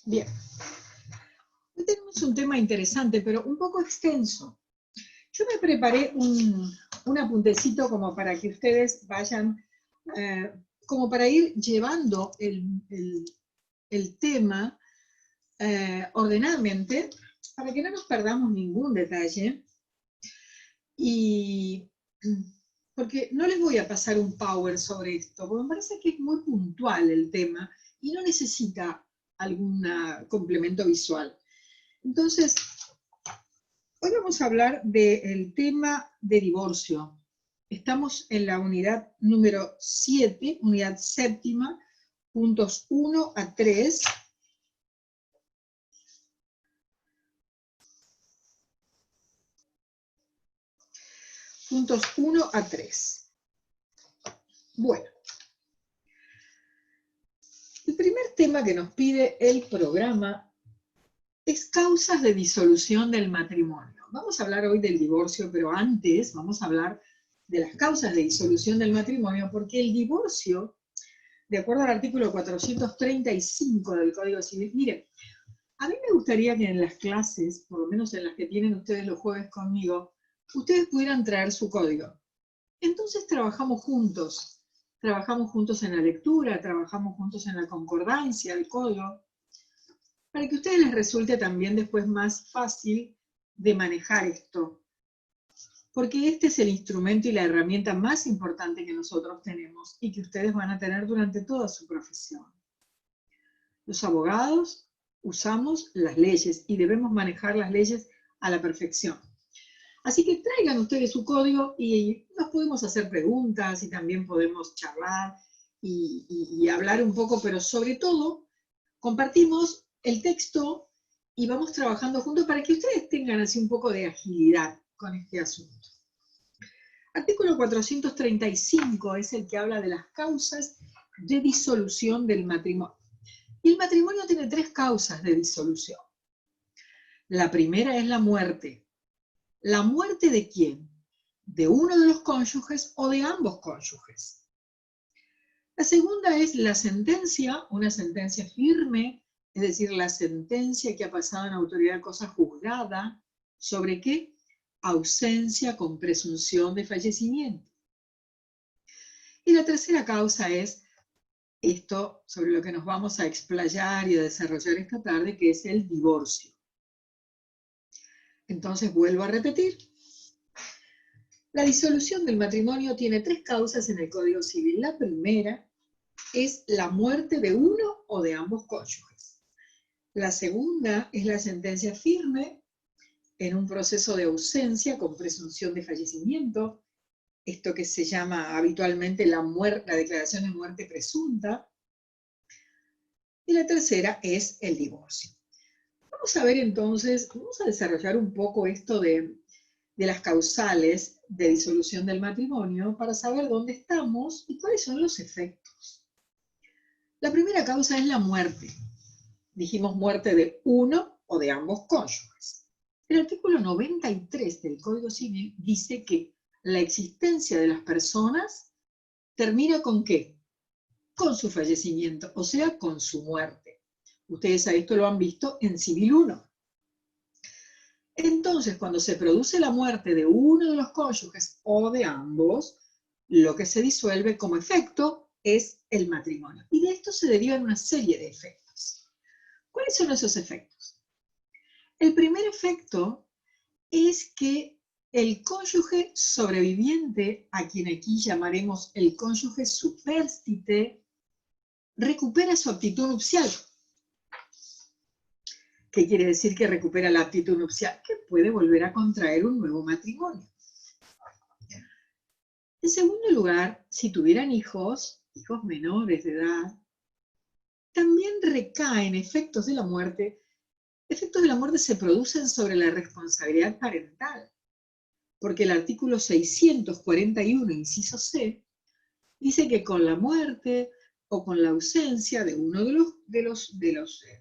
Bien. Hoy tenemos un tema interesante, pero un poco extenso. Yo me preparé un apuntecito como para que ustedes vayan, como para ir llevando el tema ordenadamente, para que no nos perdamos ningún detalle. Y porque no les voy a pasar un power sobre esto, porque me parece que es muy puntual el tema y no necesita algún complemento visual. Entonces, hoy vamos a hablar del tema de divorcio. Estamos en la unidad número 7, unidad séptima, puntos 1 a 3. Puntos 1 a 3. Bueno, el primer tema que nos pide el programa es causas de disolución del matrimonio. Vamos a hablar hoy del divorcio, pero antes vamos a hablar de las causas de disolución del matrimonio, porque el divorcio, de acuerdo al artículo 435 del Código Civil, miren, a mí me gustaría que en las clases, por lo menos en las que tienen ustedes los jueves conmigo, ustedes pudieran traer su código. Entonces trabajamos juntos en la lectura, trabajamos juntos en la concordancia del código, para que a ustedes les resulte también después más fácil de manejar esto. Porque este es el instrumento y la herramienta más importante que nosotros tenemos y que ustedes van a tener durante toda su profesión. Los abogados usamos las leyes y debemos manejar las leyes a la perfección. Así que traigan ustedes su código y nos podemos hacer preguntas y también podemos charlar y hablar un poco, pero sobre todo compartimos el texto y vamos trabajando juntos para que ustedes tengan así un poco de agilidad con este asunto. Artículo 435 es el que habla de las causas de disolución del matrimonio. Y el matrimonio tiene 3 causas de disolución. La primera es la muerte. ¿La muerte de quién? ¿De uno de los cónyuges o de ambos cónyuges? La segunda es la sentencia, una sentencia firme, es decir, la sentencia que ha pasado en autoridad de cosa juzgada, ¿sobre qué? Ausencia con presunción de fallecimiento. Y la tercera causa es esto sobre lo que nos vamos a explayar y a desarrollar esta tarde, que es el divorcio. Entonces vuelvo a repetir. La disolución del matrimonio tiene 3 causas en el Código Civil. La primera es la muerte de uno o de ambos cónyuges. La segunda es la sentencia firme en un proceso de ausencia con presunción de fallecimiento, esto que se llama habitualmente la declaración de muerte presunta. Y la tercera es el divorcio. Vamos a ver entonces, vamos a desarrollar un poco esto de las causales de disolución del matrimonio para saber dónde estamos y cuáles son los efectos. La primera causa es la muerte. Dijimos muerte de uno o de ambos cónyuges. El artículo 93 del Código Civil dice que la existencia de las personas termina ¿con qué? Con su fallecimiento, o sea, con su muerte. Ustedes a esto lo han visto en Civil 1. Entonces, cuando se produce la muerte de uno de los cónyuges o de ambos, lo que se disuelve como efecto es el matrimonio. Y de esto se derivan una serie de efectos. ¿Cuáles son esos efectos? El primer efecto es que el cónyuge sobreviviente, a quien aquí llamaremos el cónyuge superstite, recupera su aptitud nupcial. ¿Qué quiere decir que recupera la aptitud nupcial? Que puede volver a contraer un nuevo matrimonio. En segundo lugar, si tuvieran hijos menores de edad, también recaen efectos de la muerte. Efectos de la muerte se producen sobre la responsabilidad parental, porque el artículo 641, inciso C, dice que con la muerte o con la ausencia de uno de los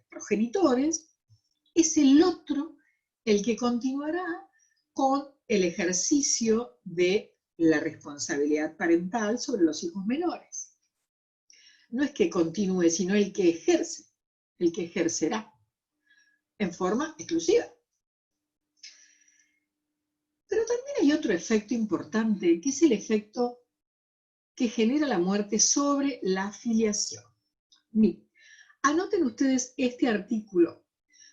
progenitores, es el otro el que continuará con el ejercicio de la responsabilidad parental sobre los hijos menores. No es que continúe, sino el que ejerce, el que ejercerá. en forma exclusiva. Pero también hay otro efecto importante, que es el efecto que genera la muerte sobre la filiación. Miren, anoten ustedes este artículo,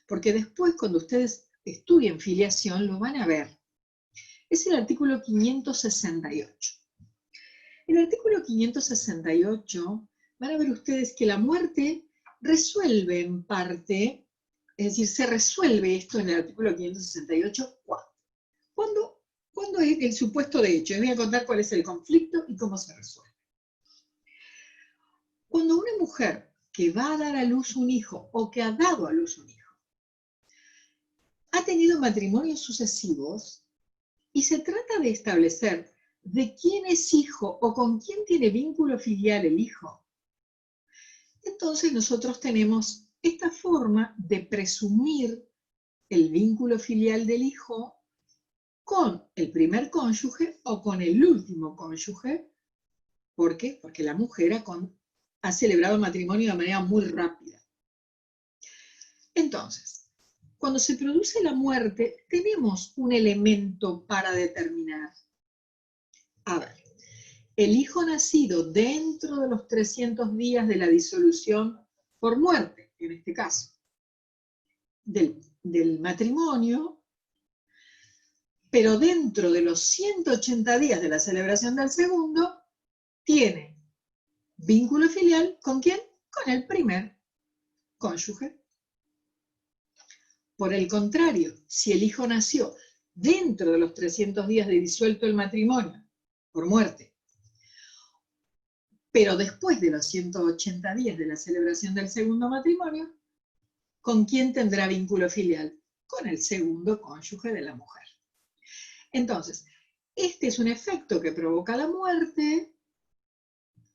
porque después cuando ustedes estudien filiación lo van a ver. Es el artículo 568. En el artículo 568 van a ver ustedes que la muerte resuelve en parte, es decir, se resuelve esto en el artículo 568, ¿cuándo es el supuesto de hecho? Les voy a contar cuál es el conflicto y cómo se resuelve. Cuando una mujer que va a dar a luz un hijo o que ha dado a luz un hijo ha tenido matrimonios sucesivos y se trata de establecer de quién es hijo o con quién tiene vínculo filial el hijo, entonces nosotros tenemos esta forma de presumir el vínculo filial del hijo con el primer cónyuge o con el último cónyuge. ¿Por qué? Porque la mujer ha celebrado el matrimonio de manera muy rápida. Entonces, cuando se produce la muerte, tenemos un elemento para determinar. A ver, el hijo nacido dentro de los 300 días de la disolución por muerte, en este caso, del matrimonio, pero dentro de los 180 días de la celebración del segundo, tiene vínculo filial, ¿con quién? Con el primer cónyuge. Por el contrario, si el hijo nació dentro de los 300 días de disuelto el matrimonio, por muerte, pero después de los 180 días de la celebración del segundo matrimonio, ¿con quién tendrá vínculo filial? Con el segundo cónyuge de la mujer. Entonces, este es un efecto que provoca la muerte,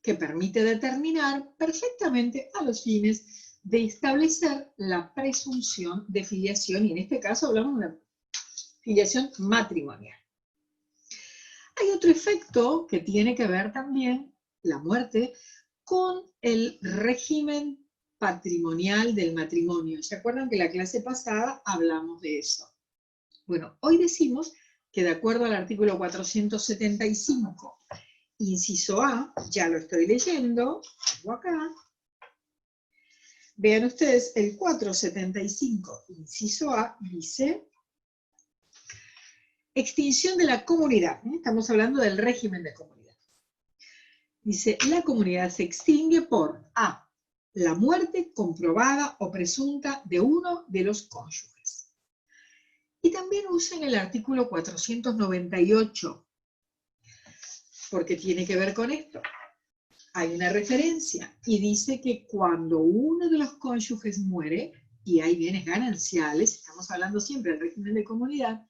que permite determinar perfectamente a los fines de establecer la presunción de filiación, y en este caso hablamos de una filiación matrimonial. Hay otro efecto que tiene que ver también, la muerte, con el régimen patrimonial del matrimonio. ¿Se acuerdan que la clase pasada hablamos de eso? Bueno, hoy decimos que de acuerdo al artículo 475, inciso A, ya lo estoy leyendo, tengo acá, vean ustedes, el 475, inciso A, dice, extinción de la comunidad, estamos hablando del régimen de comunidad. Dice, la comunidad se extingue por A, la muerte comprobada o presunta de uno de los cónyuges. Y también usen el artículo 498, porque tiene que ver con esto. Hay una referencia y dice que cuando uno de los cónyuges muere, y hay bienes gananciales, estamos hablando siempre del régimen de comunidad,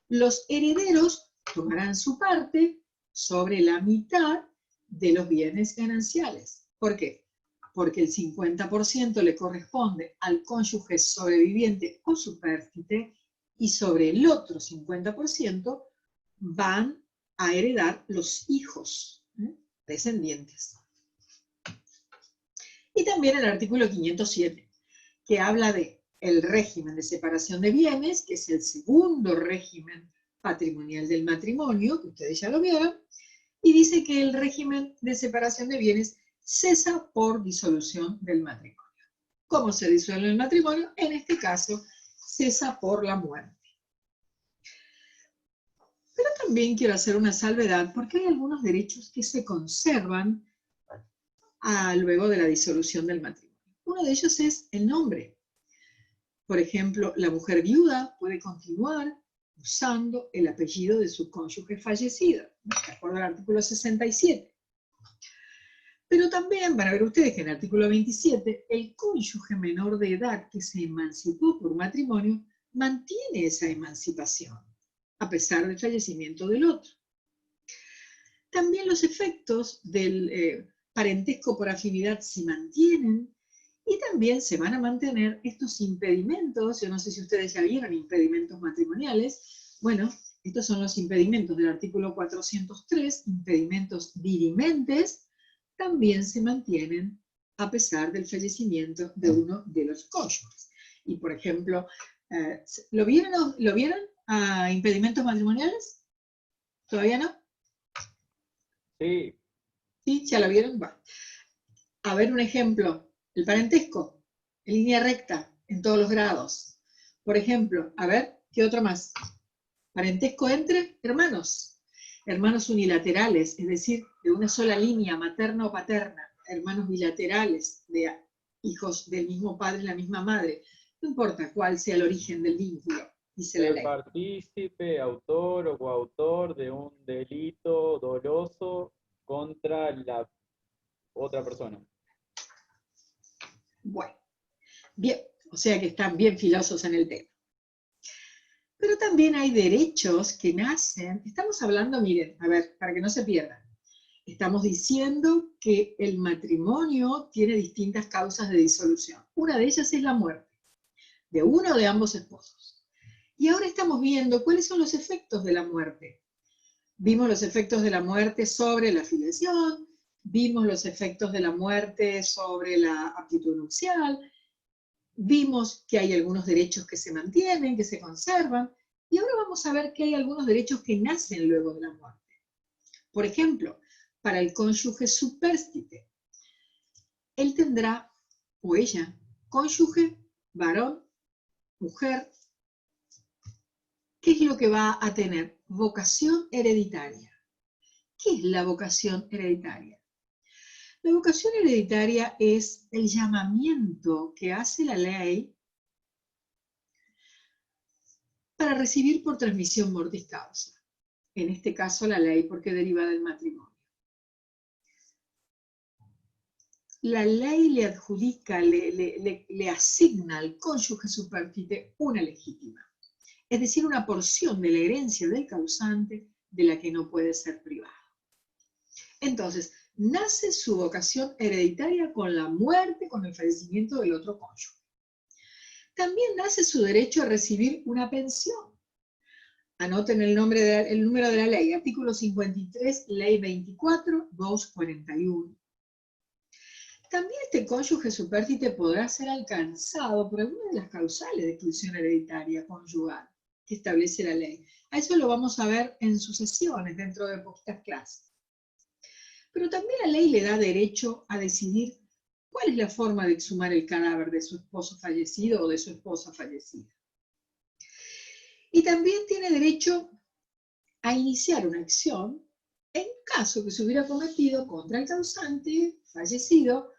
los herederos tomarán su parte sobre la mitad de los bienes gananciales. ¿Por qué? Porque el 50% le corresponde al cónyuge sobreviviente o supérstite y sobre el otro 50% van a heredar los hijos descendientes. Y también el artículo 507, que habla de el régimen de separación de bienes, que es el segundo régimen patrimonial del matrimonio, que ustedes ya lo vieron, y dice que el régimen de separación de bienes cesa por disolución del matrimonio. ¿Cómo se disuelve el matrimonio? En este caso, cesa por la muerte. Pero también quiero hacer una salvedad, porque hay algunos derechos que se conservan luego de la disolución del matrimonio. Uno de ellos es el nombre. Por ejemplo, la mujer viuda puede continuar usando el apellido de su cónyuge fallecido, de acuerdo al artículo 67. Pero también van a ver ustedes que en el artículo 27, el cónyuge menor de edad que se emancipó por matrimonio mantiene esa emancipación, a pesar del fallecimiento del otro. También los efectos del parentesco por afinidad se mantienen y también se van a mantener estos impedimentos. Yo no sé si ustedes ya vieron impedimentos matrimoniales. Bueno, estos son los impedimentos del artículo 403, impedimentos dirimentes, también se mantienen a pesar del fallecimiento de uno de los cónyuges. Y por ejemplo, ¿lo vieron a impedimentos matrimoniales? ¿Todavía no? Sí. ¿Sí? ¿Ya lo vieron? Bueno. A ver un ejemplo, el parentesco, en línea recta, en todos los grados. Por ejemplo, a ver, ¿qué otro más? Parentesco entre hermanos, hermanos unilaterales, es decir, de una sola línea, materna o paterna, hermanos bilaterales, de hijos del mismo padre y la misma madre. No importa cuál sea el origen del vínculo, dice la ley. Partícipe, autor o coautor de un delito doloso contra la otra persona. Bueno, bien, o sea que están bien filosos en el tema. Pero también hay derechos que nacen, estamos hablando, miren, a ver, para que no se pierdan, estamos diciendo que el matrimonio tiene distintas causas de disolución. Una de ellas es la muerte, de uno o de ambos esposos. Y ahora estamos viendo cuáles son los efectos de la muerte. Vimos los efectos de la muerte sobre la filiación, vimos los efectos de la muerte sobre la aptitud nupcial, vimos que hay algunos derechos que se mantienen, que se conservan, y ahora vamos a ver que hay algunos derechos que nacen luego de la muerte. Por ejemplo, para el cónyuge supérstite, él tendrá, o ella, cónyuge, varón, mujer. ¿Qué es lo que va a tener? Vocación hereditaria. ¿Qué es la vocación hereditaria? La vocación hereditaria es el llamamiento que hace la ley para recibir por transmisión mortis causa. En este caso la ley porque deriva del matrimonio. La ley le adjudica, le asigna al cónyuge supérstite una legítima, es decir, una porción de la herencia del causante de la que no puede ser privado. Entonces, nace su vocación hereditaria con la muerte, con el fallecimiento del otro cónyuge. También nace su derecho a recibir una pensión. Anoten el número de la ley, artículo 53, ley 24.241. También este cónyuge supérstite podrá ser alcanzado por alguna de las causales de exclusión hereditaria conyugal que establece la ley. A eso lo vamos a ver en sucesiones dentro de poquitas clases. Pero también la ley le da derecho a decidir cuál es la forma de exhumar el cadáver de su esposo fallecido o de su esposa fallecida. Y también tiene derecho a iniciar una acción en caso que se hubiera cometido contra el causante fallecido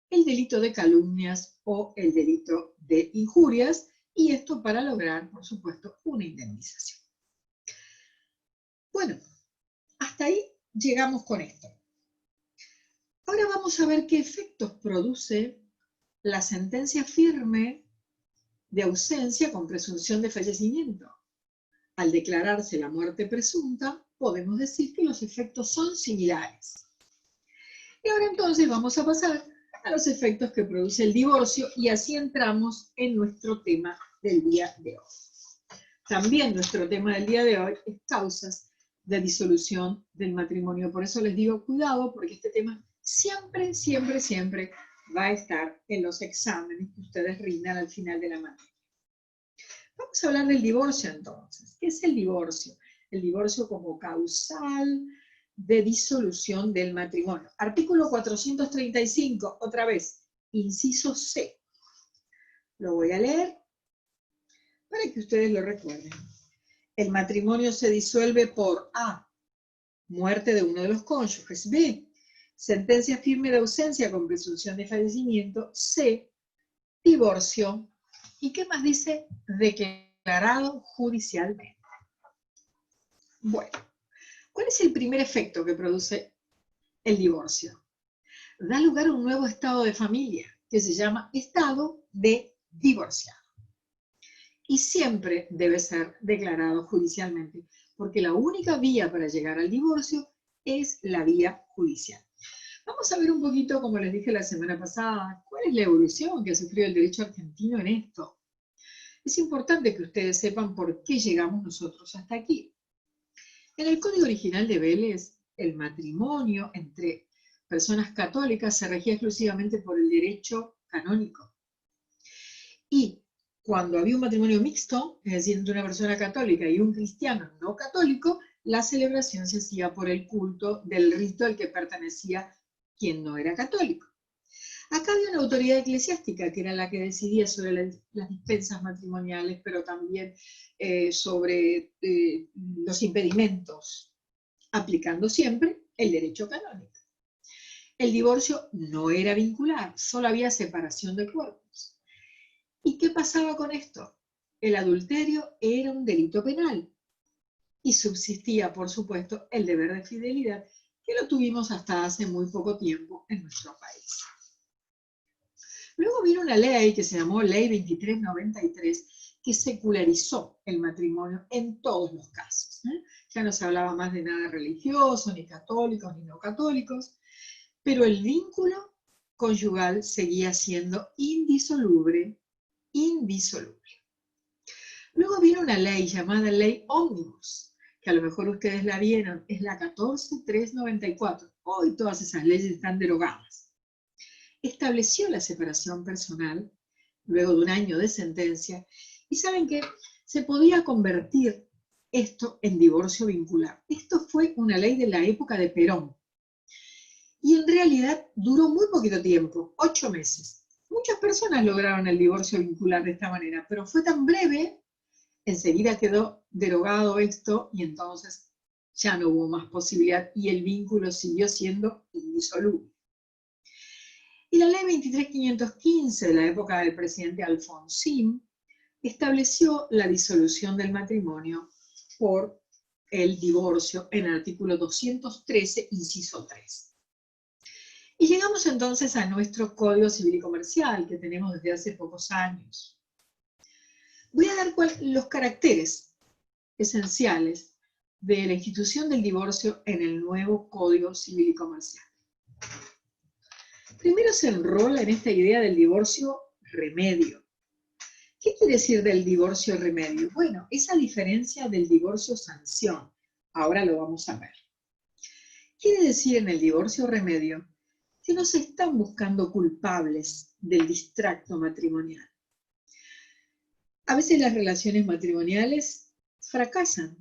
el delito de calumnias o el delito de injurias, y esto para lograr, por supuesto, una indemnización. Bueno, hasta ahí llegamos con esto. Ahora vamos a ver qué efectos produce la sentencia firme de ausencia con presunción de fallecimiento. Al declararse la muerte presunta, podemos decir que los efectos son similares. Y ahora entonces vamos a pasar a los efectos que produce el divorcio, y así entramos en nuestro tema del día de hoy. También nuestro tema del día de hoy es causas de disolución del matrimonio. Por eso les digo cuidado, porque este tema siempre, siempre, siempre va a estar en los exámenes que ustedes rindan al final de la materia. Vamos a hablar del divorcio entonces. ¿Qué es el divorcio? El divorcio como causal de disolución del matrimonio. Artículo 435, otra vez, inciso C. Lo voy a leer para que ustedes lo recuerden. El matrimonio se disuelve por A, muerte de uno de los cónyuges; B, sentencia firme de ausencia con presunción de fallecimiento; C, divorcio. ¿Y qué más dice? Declarado judicialmente. Bueno, ¿cuál es el primer efecto que produce el divorcio? Da lugar a un nuevo estado de familia que se llama estado de divorciado. Y siempre debe ser declarado judicialmente, porque la única vía para llegar al divorcio es la vía judicial. Vamos a ver un poquito, como les dije la semana pasada, cuál es la evolución que ha sufrido el derecho argentino en esto. Es importante que ustedes sepan por qué llegamos nosotros hasta aquí. En el Código Original de Vélez, el matrimonio entre personas católicas se regía exclusivamente por el derecho canónico. Y Cuando había un matrimonio mixto, es decir, entre una persona católica y un cristiano no católico, la celebración se hacía por el culto del rito al que pertenecía quien no era católico. Acá había una autoridad eclesiástica que era la que decidía sobre las dispensas matrimoniales, pero también sobre los impedimentos, aplicando siempre el derecho canónico. El divorcio no era vincular, solo había separación de cuerpos. ¿Y qué pasaba con esto? El adulterio era un delito penal y subsistía, por supuesto, el deber de fidelidad, que lo tuvimos hasta hace muy poco tiempo en nuestro país. Luego vino una ley que se llamó Ley 2393, que secularizó el matrimonio en todos los casos. Ya no se hablaba más de nada religioso, ni católicos, ni no católicos, pero el vínculo conyugal seguía siendo indisoluble. Luego vino una ley llamada Ley Ómnibus, que a lo mejor ustedes la vieron, es la 14394. Hoy todas esas leyes están derogadas. Estableció la separación personal, luego de un año de sentencia, y saben que se podía convertir esto en divorcio vincular. Esto fue una ley de la época de Perón. Y en realidad duró muy poquito tiempo, 8 meses. Muchas personas lograron el divorcio vincular de esta manera, pero fue tan breve, enseguida quedó derogado esto y entonces ya no hubo más posibilidad y el vínculo siguió siendo indisoluble. Y la ley 23.515 de la época del presidente Alfonsín estableció la disolución del matrimonio por el divorcio en el artículo 213, inciso 3. Y llegamos entonces a nuestro Código Civil y Comercial, que tenemos desde hace pocos años. Voy a dar los caracteres esenciales de la institución del divorcio en el nuevo Código Civil y Comercial. Primero se enrola en esta idea del divorcio remedio. ¿Qué quiere decir del divorcio remedio? Bueno, esa diferencia del divorcio sanción. Ahora lo vamos a ver. Quiere decir en el divorcio remedio que no se están buscando culpables del distracto matrimonial. A veces las relaciones matrimoniales fracasan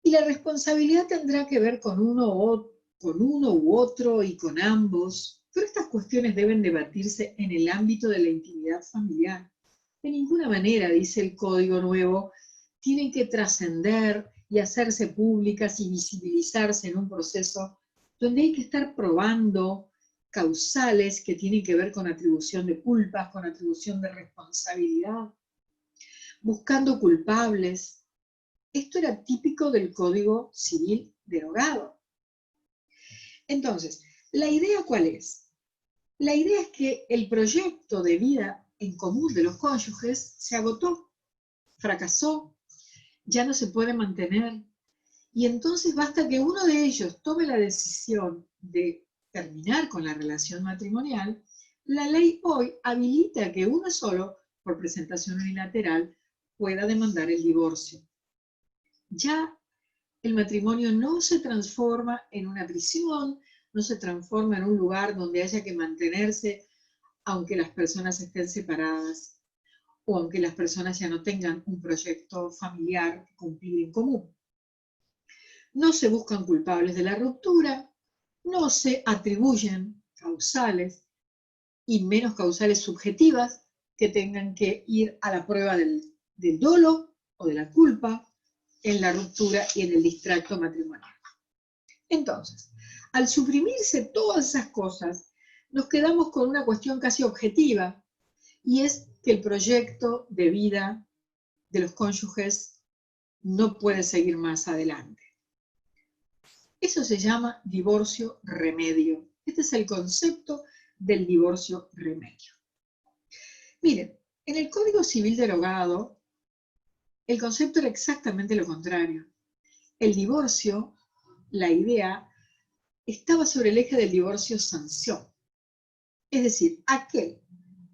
y la responsabilidad tendrá que ver con uno u otro y con ambos, pero estas cuestiones deben debatirse en el ámbito de la intimidad familiar. De ninguna manera, dice el Código Nuevo, tienen que trascender y hacerse públicas y visibilizarse en un proceso donde hay que estar probando causales que tienen que ver con atribución de culpas, con atribución de responsabilidad, buscando culpables. Esto era típico del Código Civil derogado. Entonces, ¿la idea cuál es? La idea es que el proyecto de vida en común de los cónyuges se agotó, fracasó, ya no se puede mantener, y entonces basta que uno de ellos tome la decisión de terminar con la relación matrimonial. La ley hoy habilita que uno solo, por presentación unilateral, pueda demandar el divorcio. Ya el matrimonio no se transforma en una prisión, no se transforma en un lugar donde haya que mantenerse aunque las personas estén separadas o aunque las personas ya no tengan un proyecto familiar que cumplir en común. No se buscan culpables de la ruptura, no se atribuyen causales y menos causales subjetivas que tengan que ir a la prueba del dolo o de la culpa en la ruptura y en el distracto matrimonial. Entonces, al suprimirse todas esas cosas, nos quedamos con una cuestión casi objetiva, y es que el proyecto de vida de los cónyuges no puede seguir más adelante. Eso se llama divorcio remedio. Este es el concepto del divorcio remedio. Miren, en el Código Civil derogado, el concepto era exactamente lo contrario. El divorcio, la idea, estaba sobre el eje del divorcio sanción. Es decir, aquel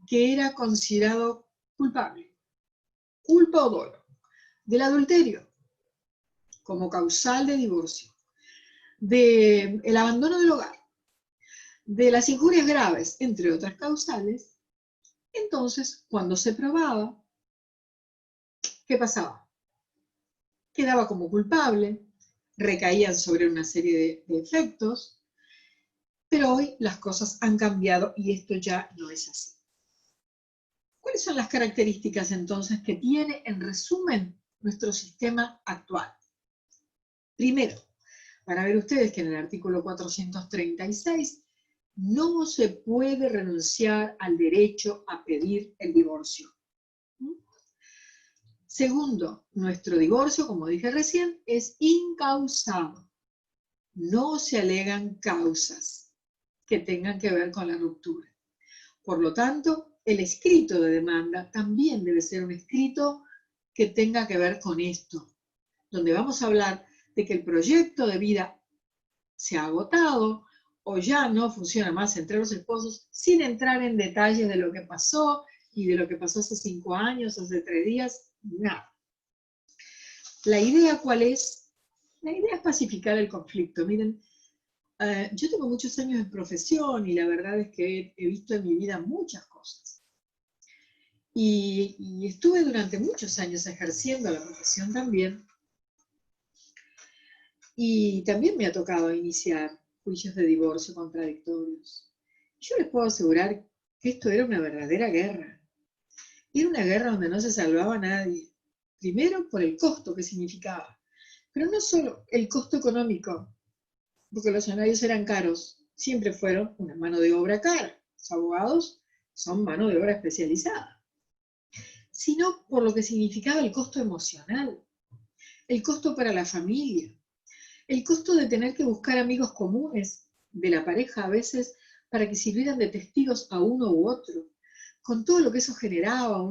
que era considerado culpable, culpa o dolo, del adulterio como causal de divorcio, del abandono del hogar, de las injurias graves, entre otras causales, Entonces, cuando se probaba, ¿qué pasaba? Quedaba como culpable, recaían sobre una serie de efectos, pero hoy las cosas han cambiado y esto ya no es así. ¿Cuáles son las características entonces que tiene, en resumen, nuestro sistema actual? Primero, van a ver ustedes que en el artículo 436 no se puede renunciar al derecho a pedir el divorcio. Segundo, nuestro divorcio, como dije recién, es incausado. No se alegan causas que tengan que ver con la ruptura. Por lo tanto, el escrito de demanda también debe ser un escrito que tenga que ver con esto, donde vamos a hablar de que el proyecto de vida se ha agotado o ya no funciona más entre los esposos, sin entrar en detalles de lo que pasó y de lo que pasó hace 5 años, hace 3 días, nada. ¿La idea cuál es? La idea es pacificar el conflicto. Miren, yo tengo muchos años de profesión y la verdad es que he visto en mi vida muchas cosas. Y estuve durante muchos años ejerciendo la profesión también. Y también me ha tocado iniciar juicios de divorcio contradictorios. Yo les puedo asegurar que esto era una verdadera guerra. Era una guerra donde no se salvaba a nadie. Primero por el costo que significaba. Pero no solo el costo económico, porque los honorarios eran caros, siempre fueron una mano de obra cara. Los abogados son mano de obra especializada. Sino por lo que significaba el costo emocional, el costo para la familia, el costo de tener que buscar amigos comunes de la pareja a veces para que sirvieran de testigos a uno u otro, con todo lo que eso generaba,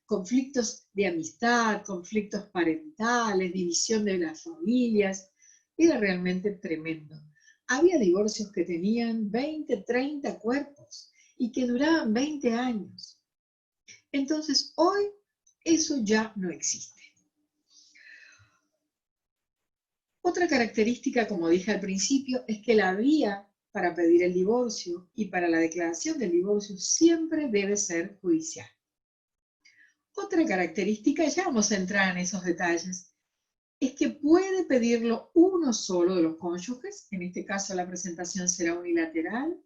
conflictos de amistad, conflictos parentales, división de las familias, era realmente tremendo. Había divorcios que tenían 20, 30 cuerpos y que duraban 20 años. Entonces, hoy eso ya no existe. Otra característica, como dije al principio, es que la vía para pedir el divorcio y para la declaración del divorcio siempre debe ser judicial. Otra característica, ya vamos a entrar en esos detalles, es que puede pedirlo uno solo de los cónyuges, en este caso la presentación será unilateral,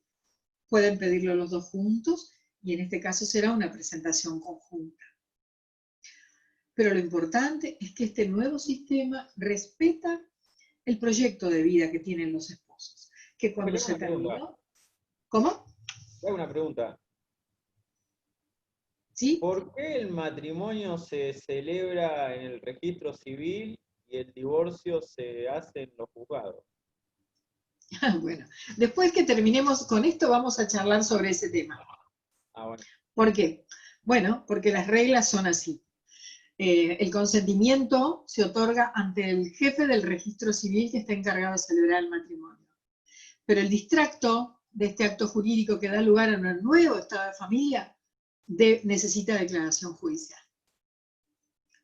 pueden pedirlo los dos juntos y en este caso será una presentación conjunta. Pero lo importante es que este nuevo sistema respeta el proyecto de vida que tienen los esposos, que cuando se terminó... ¿Cómo? Hago una pregunta. ¿Sí? ¿Por qué el matrimonio se celebra en el registro civil y el divorcio se hace en los juzgados? Bueno, después que terminemos con esto vamos a charlar sobre ese tema. Bueno. ¿Por qué? Bueno, porque las reglas son así. El consentimiento se otorga ante el jefe del registro civil que está encargado de celebrar el matrimonio. Pero el distracto de este acto jurídico que da lugar a un nuevo estado de familia necesita declaración judicial.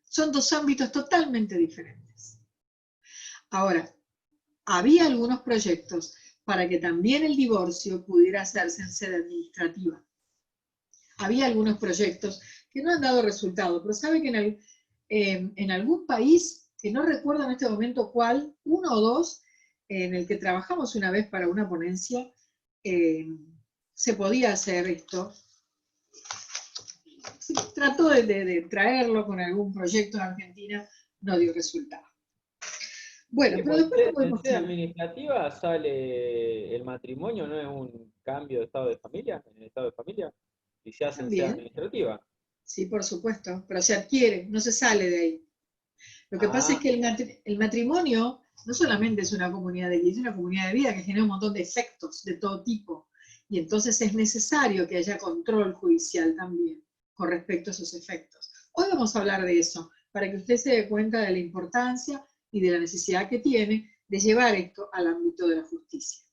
Son dos ámbitos totalmente diferentes. Ahora, había algunos proyectos para que también el divorcio pudiera hacerse en sede administrativa. Había algunos proyectos que no han dado resultado, pero sabe que en algún país, que no recuerdo en este momento cuál, uno o dos, en el que trabajamos una vez para una ponencia, se podía hacer esto. Trató de traerlo con algún proyecto en Argentina, no dio resultado. Bueno, Sí, pero después lo en podemos sede charlar. administrativa sale el matrimonio, ¿no es un cambio de estado de familia, en el estado de familia? Y se hace en sede También, administrativa. sí, por supuesto, pero se adquiere, no se sale de ahí. Lo que pasa es que el matrimonio no solamente es una comunidad de vida, es una comunidad de vida que genera un montón de efectos de todo tipo. Y entonces es necesario que haya control judicial también con respecto a esos efectos. Hoy vamos a hablar de eso, para que usted se dé cuenta de la importancia y de la necesidad que tiene de llevar esto al ámbito de la justicia.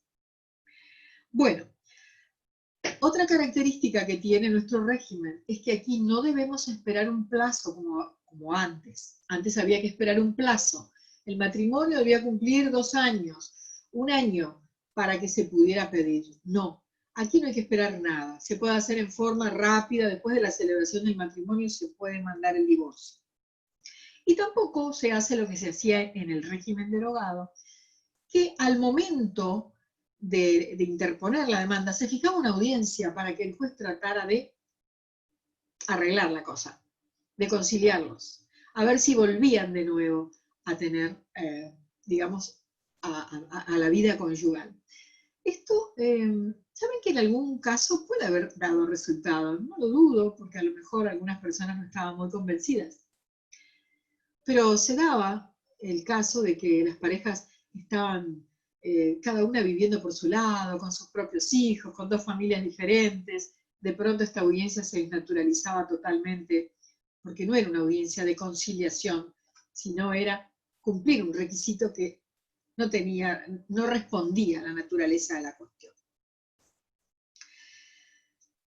Bueno, otra característica que tiene nuestro régimen es que aquí no debemos esperar un plazo como antes. Antes había que esperar un plazo. El matrimonio debía cumplir 2 años, 1 año, para que se pudiera pedir. No, Aquí no hay que esperar nada, se puede hacer en forma rápida, después de la celebración del matrimonio se puede mandar el divorcio. Y tampoco se hace lo que se hacía en el régimen derogado, que al momento de interponer la demanda se fijaba una audiencia para que el juez tratara de arreglar la cosa, de conciliarlos, a ver si volvían de nuevo a tener, digamos, a la vida conyugal. Esto, saben que en algún caso puede haber dado resultado, no lo dudo, porque a lo mejor algunas personas no estaban muy convencidas, pero se daba el caso de que las parejas estaban cada una viviendo por su lado, con sus propios hijos, con dos familias diferentes. De pronto esta audiencia se desnaturalizaba totalmente, porque no era una audiencia de conciliación, sino era cumplir un requisito que no respondía a la naturaleza de la cuestión.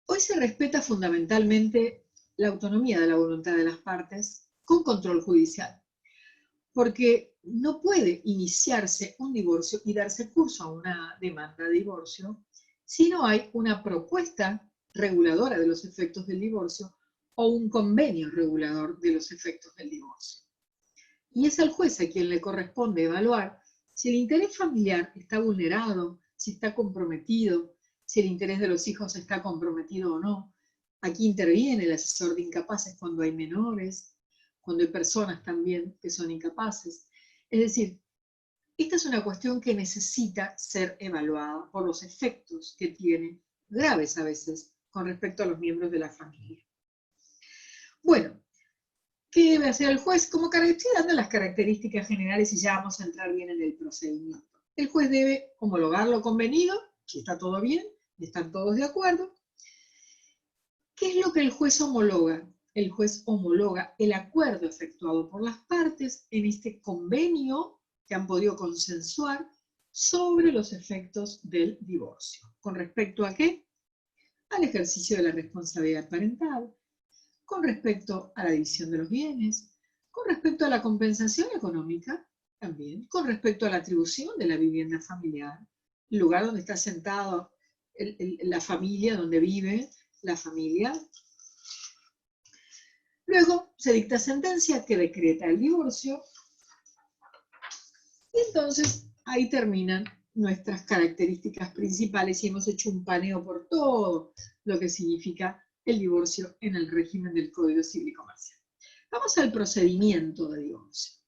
Hoy se respeta fundamentalmente la autonomía de la voluntad de las partes con control judicial, porque no puede iniciarse un divorcio y darse curso a una demanda de divorcio si no hay una propuesta reguladora de los efectos del divorcio o un convenio regulador de los efectos del divorcio. Y es al juez a quien le corresponde evaluar si el interés familiar está vulnerado, si está comprometido, si el interés de los hijos está comprometido o no. Aquí interviene el asesor de incapaces cuando hay menores, cuando hay personas también que son incapaces. Es decir, esta es una cuestión que necesita ser evaluada por los efectos que tiene, graves a veces, con respecto a los miembros de la familia. Bueno, ¿qué debe hacer el juez? Como estoy dando las características generales y ya vamos a entrar bien en el procedimiento. El juez debe homologar lo convenido, si está todo bien, y están todos de acuerdo. ¿Qué es lo que el juez homologa? El juez homologa el acuerdo efectuado por las partes en este convenio que han podido consensuar sobre los efectos del divorcio. ¿Con respecto a qué? Al ejercicio de la responsabilidad parental, con respecto a la división de los bienes, con respecto a la compensación económica también, con respecto a la atribución de la vivienda familiar, el lugar donde está sentado la familia, donde vive la familia. Luego se dicta sentencia que decreta el divorcio y entonces ahí terminan nuestras características principales y hemos hecho un paneo por todo lo que significa el divorcio en el régimen del Código Civil y Comercial. Vamos al procedimiento de divorcio.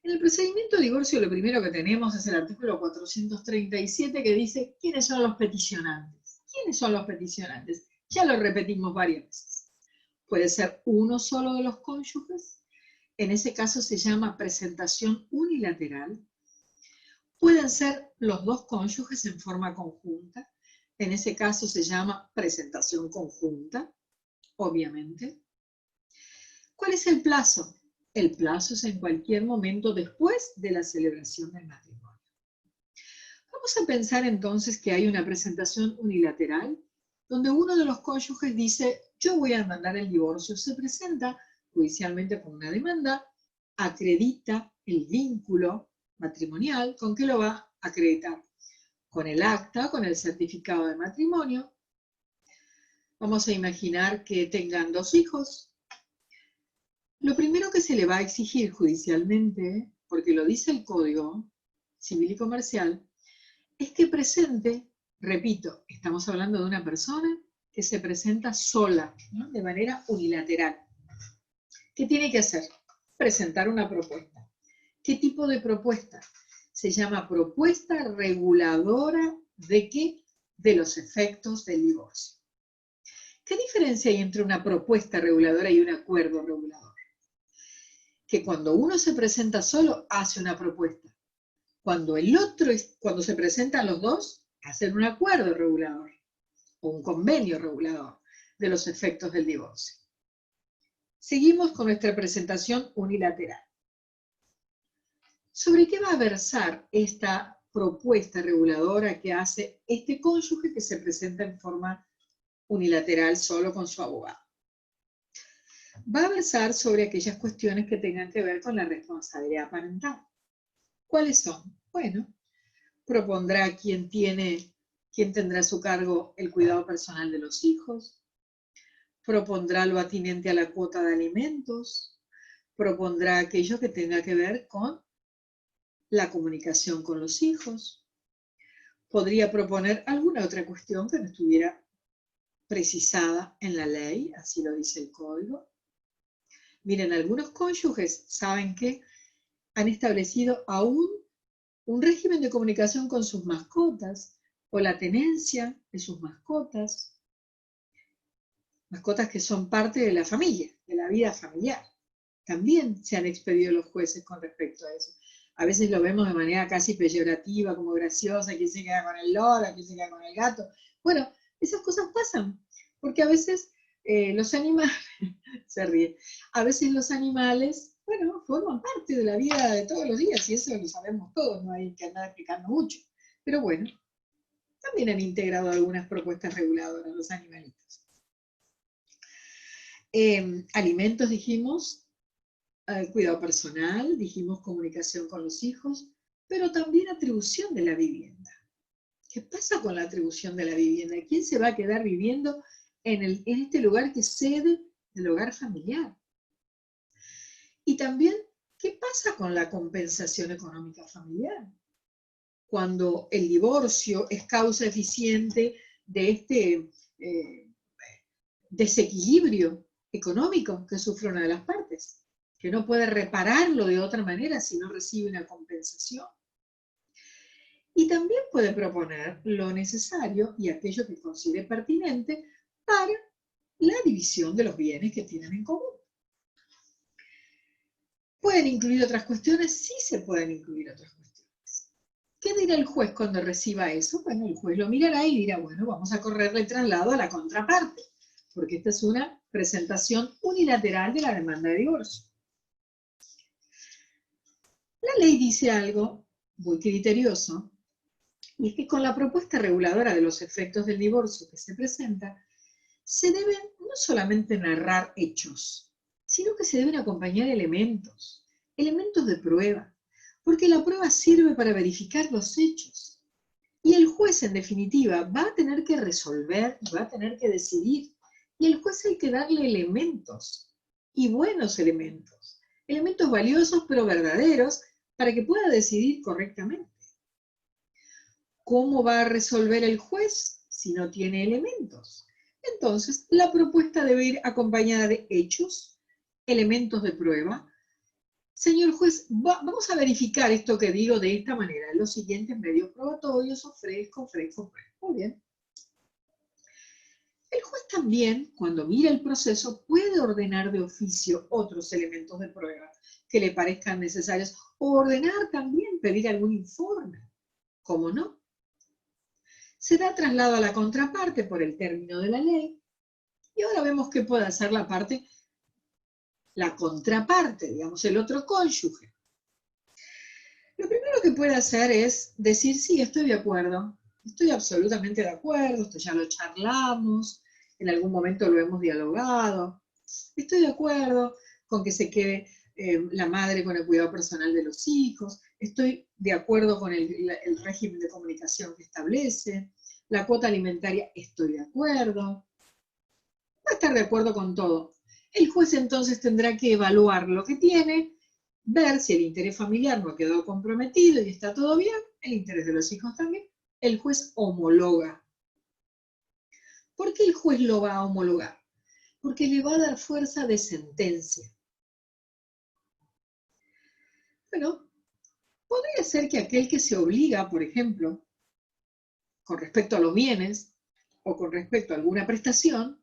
En el procedimiento de divorcio lo primero que tenemos es el artículo 437 que dice quiénes son los peticionantes. ¿Quiénes son los peticionantes? Ya lo repetimos varias veces. Puede ser uno solo de los cónyuges, en ese caso se llama presentación unilateral. Pueden ser los dos cónyuges en forma conjunta, en ese caso se llama presentación conjunta, obviamente. ¿Cuál es el plazo? El plazo es en cualquier momento después de la celebración del matrimonio. Vamos a pensar entonces que hay una presentación unilateral, donde uno de los cónyuges dice, yo voy a demandar el divorcio, se presenta judicialmente con una demanda, acredita el vínculo matrimonial. ¿Con qué lo va a acreditar? Con el acta, con el certificado de matrimonio. Vamos a imaginar que tengan dos hijos. Lo primero que se le va a exigir judicialmente, porque lo dice el Código Civil y Comercial, es que presente, repito, estamos hablando de una persona que se presenta sola, ¿no? De manera unilateral. ¿Qué tiene que hacer? Presentar una propuesta. ¿Qué tipo de propuesta? Se llama propuesta reguladora ¿de qué? De los efectos del divorcio. ¿Qué diferencia hay entre una propuesta reguladora y un acuerdo regulador? Que cuando uno se presenta solo, hace una propuesta. Cuando se presentan los dos, hacen un acuerdo regulador o un convenio regulador de los efectos del divorcio. Seguimos con nuestra presentación unilateral. ¿Sobre qué va a versar esta propuesta reguladora que hace este cónyuge que se presenta en forma unilateral solo con su abogado? Va a versar sobre aquellas cuestiones que tengan que ver con la responsabilidad parental. ¿Cuáles son? Bueno, propondrá quién tiene ¿Quién tendrá a su cargo el cuidado personal de los hijos? ¿Propondrá lo atinente a la cuota de alimentos? ¿Propondrá aquello que tenga que ver con la comunicación con los hijos? ¿Podría proponer alguna otra cuestión que no estuviera precisada en la ley? Así lo dice el código. Miren, algunos cónyuges saben que han establecido aún un régimen de comunicación con sus mascotas o la tenencia de sus mascotas, mascotas que son parte de la familia, de la vida familiar. También se han expedido los jueces con respecto a eso. A veces lo vemos de manera casi peyorativa, como graciosa, quién se queda con el loro, quién se queda con el gato. Bueno, esas cosas pasan, porque a veces los animales, se ríe, a veces los animales, bueno, forman parte de la vida de todos los días, y eso lo sabemos todos, no hay que andar explicando mucho. Pero bueno, también han integrado algunas propuestas reguladoras los animalitos. Alimentos, dijimos, cuidado personal, dijimos comunicación con los hijos, pero también atribución de la vivienda. ¿Qué pasa con la atribución de la vivienda? ¿Quién se va a quedar viviendo en este lugar que es sede del hogar familiar? Y también, ¿qué pasa con la compensación económica familiar? Cuando el divorcio es causa eficiente de este desequilibrio económico que sufre una de las partes, que no puede repararlo de otra manera si no recibe una compensación. Y también puede proponer lo necesario y aquello que considere pertinente para la división de los bienes que tienen en común. ¿Pueden incluir otras cuestiones? Sí se pueden incluir otras cuestiones. ¿Qué dirá el juez cuando reciba eso? Bueno, el juez lo mirará y dirá, bueno, vamos a correrle el traslado a la contraparte, porque esta es una presentación unilateral de la demanda de divorcio. La ley dice algo muy criterioso, y es que con la propuesta reguladora de los efectos del divorcio que se presenta, se deben no solamente narrar hechos, sino que se deben acompañar elementos de prueba, porque la prueba sirve para verificar los hechos. Y el juez, en definitiva, va a tener que resolver, va a tener que decidir. Y el juez hay que darle elementos, y buenos elementos valiosos pero verdaderos, para que pueda decidir correctamente. ¿Cómo va a resolver el juez si no tiene elementos? Entonces, la propuesta debe ir acompañada de hechos, elementos de prueba. Señor juez, vamos a verificar esto que digo de esta manera. Los siguientes medios probatorios ofrezco. Muy bien. El juez también, cuando mira el proceso, puede ordenar de oficio otros elementos de prueba que le parezcan necesarios, o ordenar también pedir algún informe. ¿Cómo no? Se da traslado a la contraparte por el término de la ley, y ahora vemos qué puede hacer la contraparte, digamos, el otro cónyuge. Lo primero que puede hacer es decir, sí, estoy de acuerdo, estoy absolutamente de acuerdo, esto ya lo charlamos, en algún momento lo hemos dialogado, estoy de acuerdo con que se quede la madre con el cuidado personal de los hijos, estoy de acuerdo con el régimen de comunicación que establece, la cuota alimentaria, estoy de acuerdo, va a estar de acuerdo con todo. El juez entonces tendrá que evaluar lo que tiene, ver si el interés familiar no ha quedado comprometido y está todo bien, el interés de los hijos también. El juez homologa. ¿Por qué el juez lo va a homologar? Porque le va a dar fuerza de sentencia. Bueno, podría ser que aquel que se obliga, por ejemplo, con respecto a los bienes o con respecto a alguna prestación,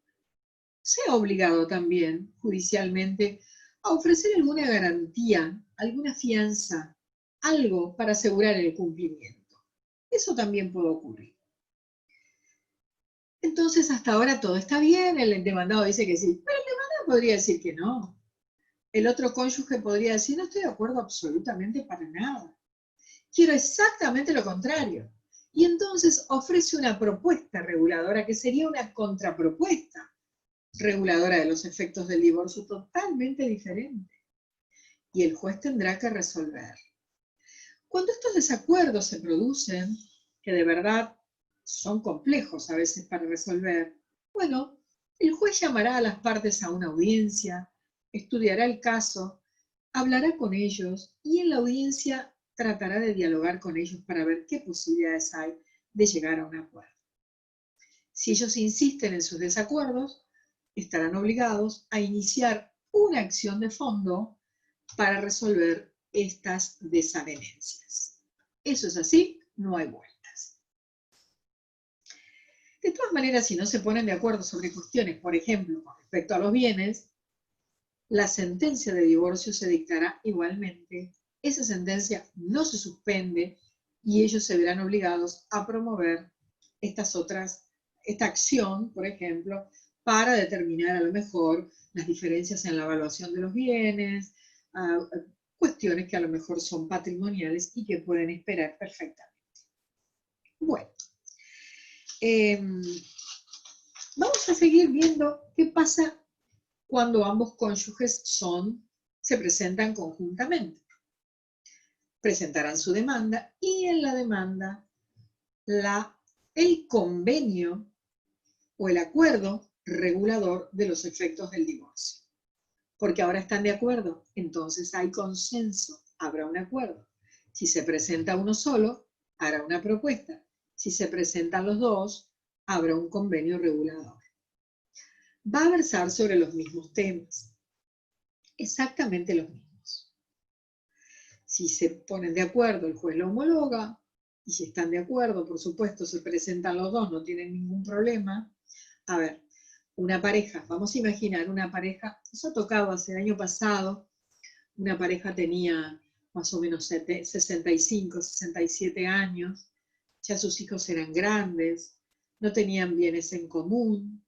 sea obligado también judicialmente a ofrecer alguna garantía, alguna fianza, algo para asegurar el cumplimiento. Eso también puede ocurrir. Entonces, hasta ahora todo está bien, el demandado dice que sí, pero el demandado podría decir que no. El otro cónyuge podría decir, no estoy de acuerdo absolutamente para nada. Quiero exactamente lo contrario. Y entonces ofrece una propuesta reguladora que sería una contrapropuesta reguladora de los efectos del divorcio totalmente diferente. Y el juez tendrá que resolver. Cuando estos desacuerdos se producen, que de verdad son complejos a veces para resolver, bueno, el juez llamará a las partes a una audiencia, estudiará el caso, hablará con ellos y en la audiencia tratará de dialogar con ellos para ver qué posibilidades hay de llegar a un acuerdo. Si ellos insisten en sus desacuerdos, estarán obligados a iniciar una acción de fondo para resolver estas desavenencias. Eso es así, no hay vueltas. De todas maneras, si no se ponen de acuerdo sobre cuestiones, por ejemplo, con respecto a los bienes, la sentencia de divorcio se dictará igualmente, esa sentencia no se suspende y ellos se verán obligados a promover esta acción, por ejemplo, para determinar a lo mejor las diferencias en la evaluación de los bienes, cuestiones que a lo mejor son patrimoniales y que pueden esperar perfectamente. Bueno, vamos a seguir viendo qué pasa cuando ambos cónyuges se presentan conjuntamente. Presentarán su demanda y en la demanda el convenio o el acuerdo regulador de los efectos del divorcio. Porque ahora están de acuerdo, entonces hay consenso, habrá un acuerdo. Si se presenta uno solo, hará una propuesta. Si se presentan los dos, habrá un convenio regulador. Va a versar sobre los mismos temas, exactamente los mismos. Si se ponen de acuerdo, el juez lo homologa, y si están de acuerdo, por supuesto, se presentan los dos, no tienen ningún problema. A ver, una pareja, vamos a imaginar una pareja, eso ha tocado hace el año pasado, una pareja tenía más o menos 65, 67 años, ya sus hijos eran grandes, no tenían bienes en común,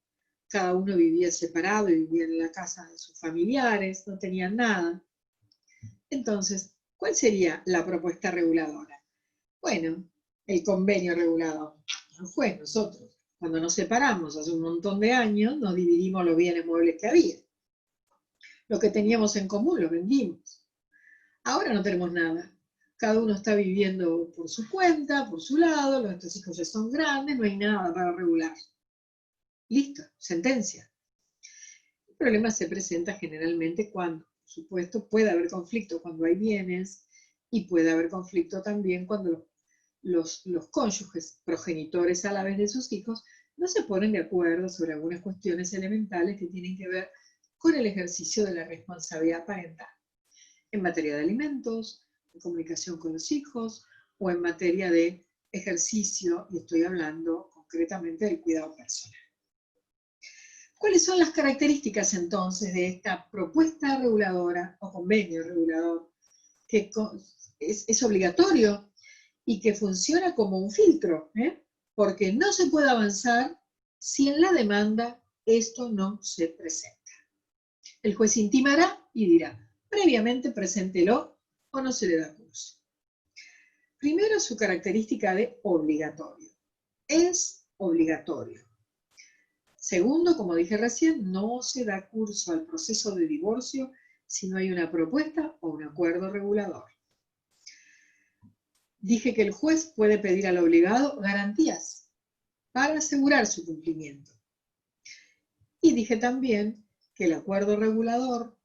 cada uno vivía separado y vivía en la casa de sus familiares, no tenían nada. Entonces, ¿cuál sería la propuesta reguladora? Bueno, el convenio regulador. El juez, nosotros, cuando nos separamos hace un montón de años, nos dividimos los bienes muebles que había. Lo que teníamos en común lo vendimos. Ahora no tenemos nada. Cada uno está viviendo por su cuenta, por su lado, nuestros hijos ya son grandes, no hay nada para regular. Listo, sentencia. El problema se presenta generalmente cuando, por supuesto, puede haber conflicto cuando hay bienes y puede haber conflicto también cuando los cónyuges progenitores a la vez de sus hijos no se ponen de acuerdo sobre algunas cuestiones elementales que tienen que ver con el ejercicio de la responsabilidad parental, en materia de alimentos, de comunicación con los hijos o en materia de ejercicio, y estoy hablando concretamente del cuidado personal. ¿Cuáles son las características entonces de esta propuesta reguladora o convenio regulador que es obligatorio y que funciona como un filtro? Porque no se puede avanzar si en la demanda esto no se presenta. El juez intimará y dirá, previamente preséntelo o no se le da curso. Primero, su característica de obligatorio. Es obligatorio. Segundo, como dije recién, no se da curso al proceso de divorcio si no hay una propuesta o un acuerdo regulador. Dije que el juez puede pedir al obligado garantías para asegurar su cumplimiento. Y dije también que el acuerdo regulador,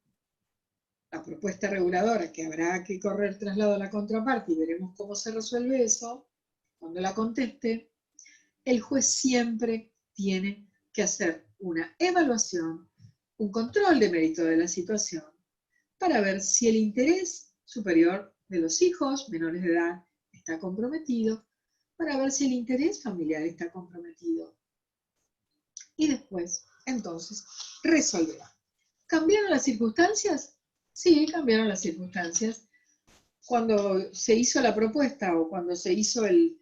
la propuesta reguladora, que habrá que correr traslado a la contraparte y veremos cómo se resuelve eso, cuando la conteste, el juez siempre tiene que hacer una evaluación, un control de mérito de la situación, para ver si el interés superior de los hijos menores de edad está comprometido, para ver si el interés familiar está comprometido. Y después, entonces, resolverá. ¿Cambiaron las circunstancias? Sí, cambiaron las circunstancias. Cuando se hizo la propuesta o cuando se hizo el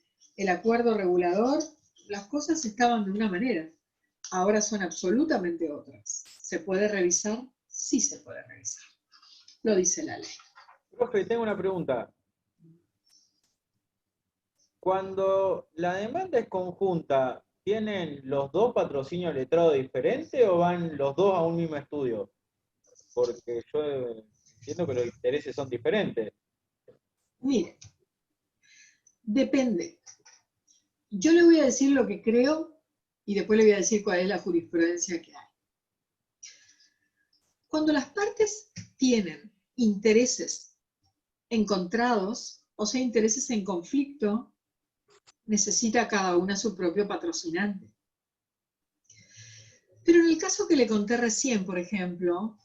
acuerdo regulador, las cosas estaban de una manera. Ahora son absolutamente otras. ¿Se puede revisar? Sí se puede revisar. Lo dice la ley. Profe, tengo una pregunta. Cuando la demanda es conjunta, ¿tienen los dos patrocinios letrados diferentes o van los dos a un mismo estudio? Porque yo entiendo que los intereses son diferentes. Mire, depende. Yo le voy a decir lo que creo y después le voy a decir cuál es la jurisprudencia que hay. Cuando las partes tienen intereses encontrados, o sea, intereses en conflicto, necesita cada una su propio patrocinante. Pero en el caso que le conté recién, por ejemplo,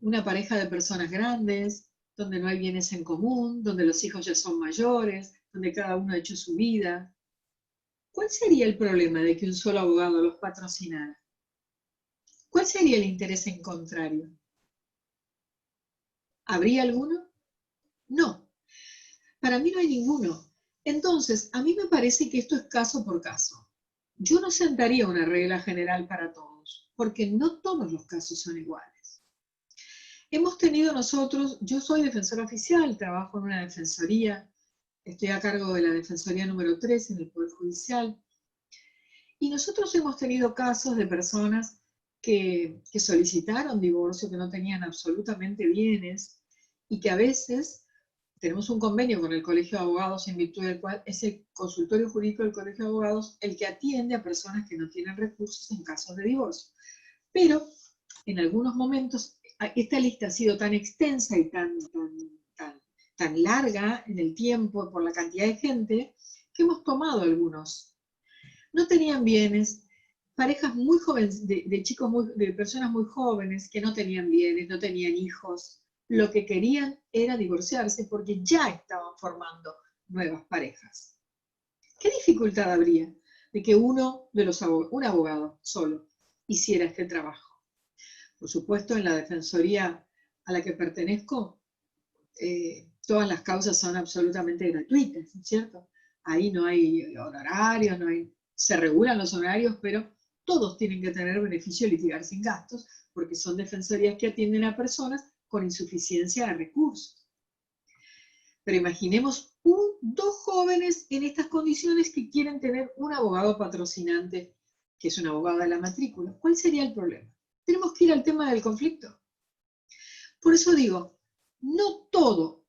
una pareja de personas grandes, donde no hay bienes en común, donde los hijos ya son mayores, donde cada uno ha hecho su vida, ¿cuál sería el problema de que un solo abogado los patrocinara? ¿Cuál sería el interés en contrario? ¿Habría alguno? No, para mí no hay ninguno. Entonces, a mí me parece que esto es caso por caso. Yo no sentaría una regla general para todos, porque no todos los casos son iguales. Hemos tenido nosotros, yo soy defensora oficial, trabajo en una defensoría, estoy a cargo de la defensoría número 3 en el Poder Judicial, y nosotros hemos tenido casos de personas que solicitaron divorcio, que no tenían absolutamente bienes, y que a veces tenemos un convenio con el Colegio de Abogados en virtud del cual es el consultorio jurídico del Colegio de Abogados el que atiende a personas que no tienen recursos en casos de divorcio. Pero en algunos momentos esta lista ha sido tan extensa y tan larga en el tiempo por la cantidad de gente que hemos tomado algunos. No tenían bienes, parejas muy jóvenes, de chicos, de personas muy jóvenes que no tenían bienes, no tenían hijos. Lo que querían era divorciarse porque ya estaban formando nuevas parejas. ¿Qué dificultad habría de que un abogado solo hiciera este trabajo? Por supuesto, en la defensoría a la que pertenezco, todas las causas son absolutamente gratuitas, ¿no es cierto? Ahí no hay honorarios, se regulan los honorarios, pero todos tienen que tener beneficio de litigar sin gastos, porque son defensorías que atienden a personas con insuficiencia de recursos. Pero imaginemos dos jóvenes en estas condiciones que quieren tener un abogado patrocinante, que es un abogado de la matrícula. ¿Cuál sería el problema? Tenemos que ir al tema del conflicto. Por eso digo, no todo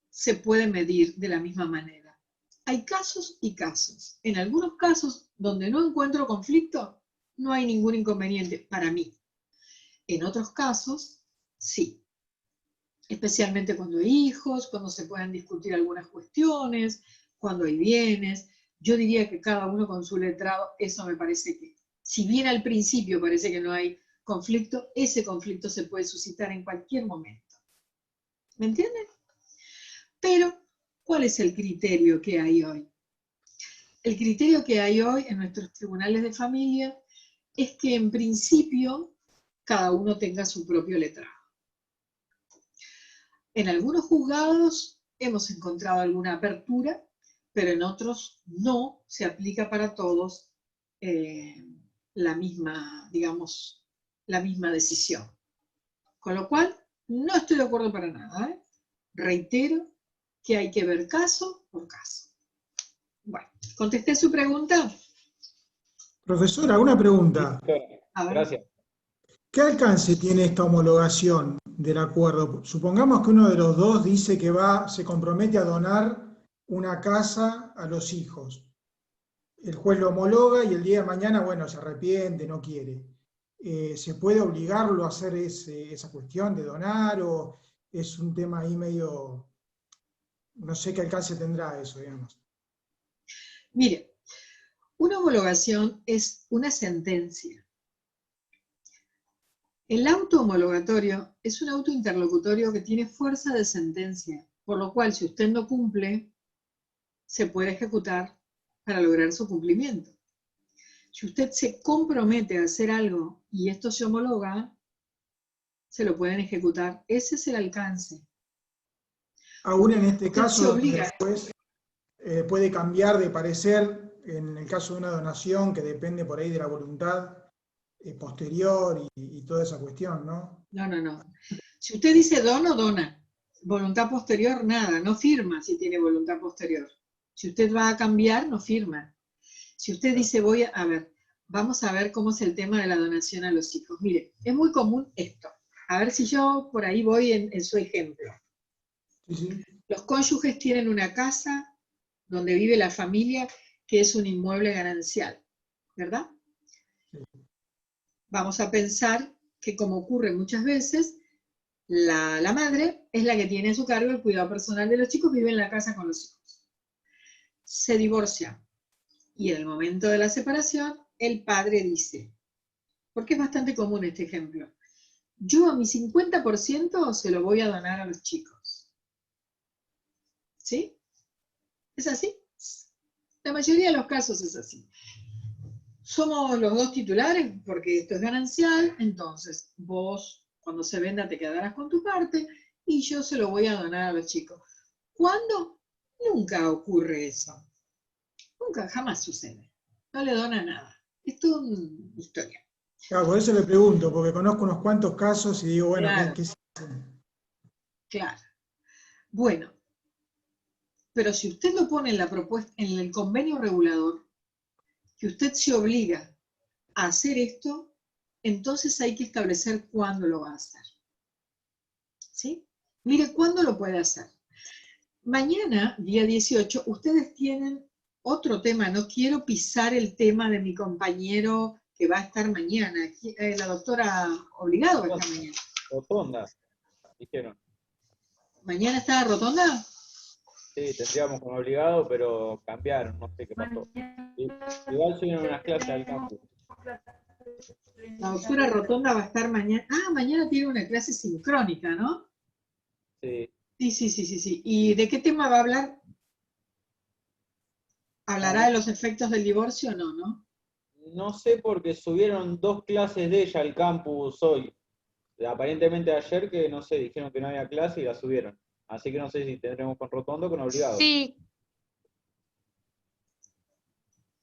se puede medir de la misma manera. Hay casos y casos. En algunos casos donde no encuentro conflicto, no hay ningún inconveniente para mí. En otros casos, sí. Especialmente cuando hay hijos, cuando se puedan discutir algunas cuestiones, cuando hay bienes. Yo diría que cada uno con su letrado, eso me parece que, si bien al principio parece que no hay conflicto, ese conflicto se puede suscitar en cualquier momento. ¿Me entienden? Pero, ¿cuál es el criterio que hay hoy? El criterio que hay hoy en nuestros tribunales de familia es que en principio cada uno tenga su propio letrado. En algunos juzgados hemos encontrado alguna apertura, pero en otros no se aplica para todos la misma, digamos, la misma decisión. Con lo cual, no estoy de acuerdo para nada. Reitero que hay que ver caso por caso. Bueno, ¿contesté su pregunta? Profesora, una pregunta. Gracias. ¿Qué alcance tiene esta homologación del acuerdo? Supongamos que uno de los dos dice que se compromete a donar una casa a los hijos. El juez lo homologa y el día de mañana, bueno, se arrepiente, no quiere. ¿Se puede obligarlo a hacer esa cuestión de donar o es un tema ahí medio, no sé qué alcance tendrá eso, digamos? Mire, una homologación es una sentencia. El auto homologatorio es un auto interlocutorio que tiene fuerza de sentencia, por lo cual si usted no cumple, se puede ejecutar para lograr su cumplimiento. Si usted se compromete a hacer algo y esto se homologa, se lo pueden ejecutar. Ese es el alcance. Aún en este Usted caso, se obliga. el juez puede cambiar de parecer en el caso de una donación que depende por ahí de la voluntad posterior y toda esa cuestión, ¿no? No. Si usted dice dono, dona. Voluntad posterior, nada. No firma si tiene voluntad posterior. Si usted va a cambiar, no firma. Si usted dice vamos a ver cómo es el tema de la donación a los hijos. Mire, es muy común esto. A ver si yo por ahí voy en su ejemplo. Sí. Los cónyuges tienen una casa donde vive la familia que es un inmueble ganancial, ¿verdad? Vamos a pensar que, como ocurre muchas veces, la madre es la que tiene a su cargo el cuidado personal de los chicos, vive en la casa con los hijos. Se divorcia y en el momento de la separación el padre dice, porque es bastante común este ejemplo, yo a mi 50% se lo voy a donar a los chicos. ¿Sí? ¿Es así? La mayoría de los casos es así. Somos los dos titulares porque esto es ganancial, entonces vos cuando se venda te quedarás con tu parte y yo se lo voy a donar a los chicos. ¿Cuándo? Nunca ocurre eso. Nunca, jamás sucede. No le dona nada. Esto es una historia. Claro, por eso le pregunto, porque conozco unos cuantos casos y digo, bueno, Claro. ¿qué se hace? Claro. Bueno, pero si usted lo pone en la propuesta, en el convenio regulador, que usted se obliga a hacer esto, entonces hay que establecer cuándo lo va a hacer. ¿Sí? Mire, ¿cuándo lo puede hacer? Mañana, día 18, ustedes tienen otro tema. No quiero pisar el tema de mi compañero que va a estar mañana. La doctora Obligado va a estar mañana. Rotonda, dijeron. ¿Mañana está Rotonda? Sí, tendríamos como obligado, pero cambiaron, no sé qué pasó. Igual siguen unas clases al campus. La doctora Rotonda va a estar mañana. Ah, mañana tiene una clase sincrónica, ¿no? Sí. Sí. ¿Y de qué tema va a hablar? ¿Hablará de los efectos del divorcio o no, no? No sé porque subieron 2 clases de ella al campus hoy. Aparentemente ayer que no sé, dijeron que no había clase y la subieron. Así que no sé si tendremos con Rotondo o con obligado. Sí,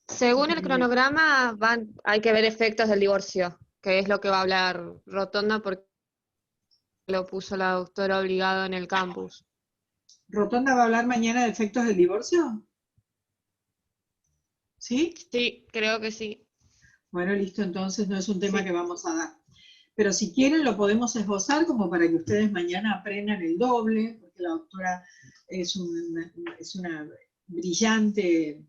según el cronograma hay que ver efectos del divorcio, que es lo que va a hablar Rotonda porque lo puso la doctora Obligado en el campus. ¿Rotonda va a hablar mañana de efectos del divorcio? ¿Sí? Sí, creo que sí. Bueno, listo, entonces no es un tema Sí. que vamos a dar. Pero si quieren lo podemos esbozar como para que ustedes mañana aprendan el doble, porque la doctora es una brillante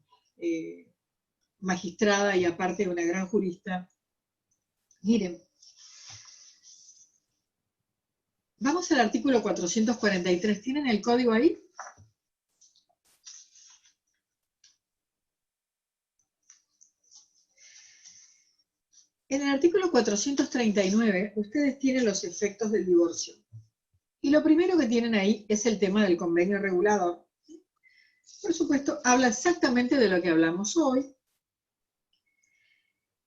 magistrada y aparte una gran jurista. Miren, vamos al artículo 443. ¿Tienen el código ahí? En el artículo 439, ustedes tienen los efectos del divorcio. Y lo primero que tienen ahí es el tema del convenio regulador. Por supuesto, habla exactamente de lo que hablamos hoy.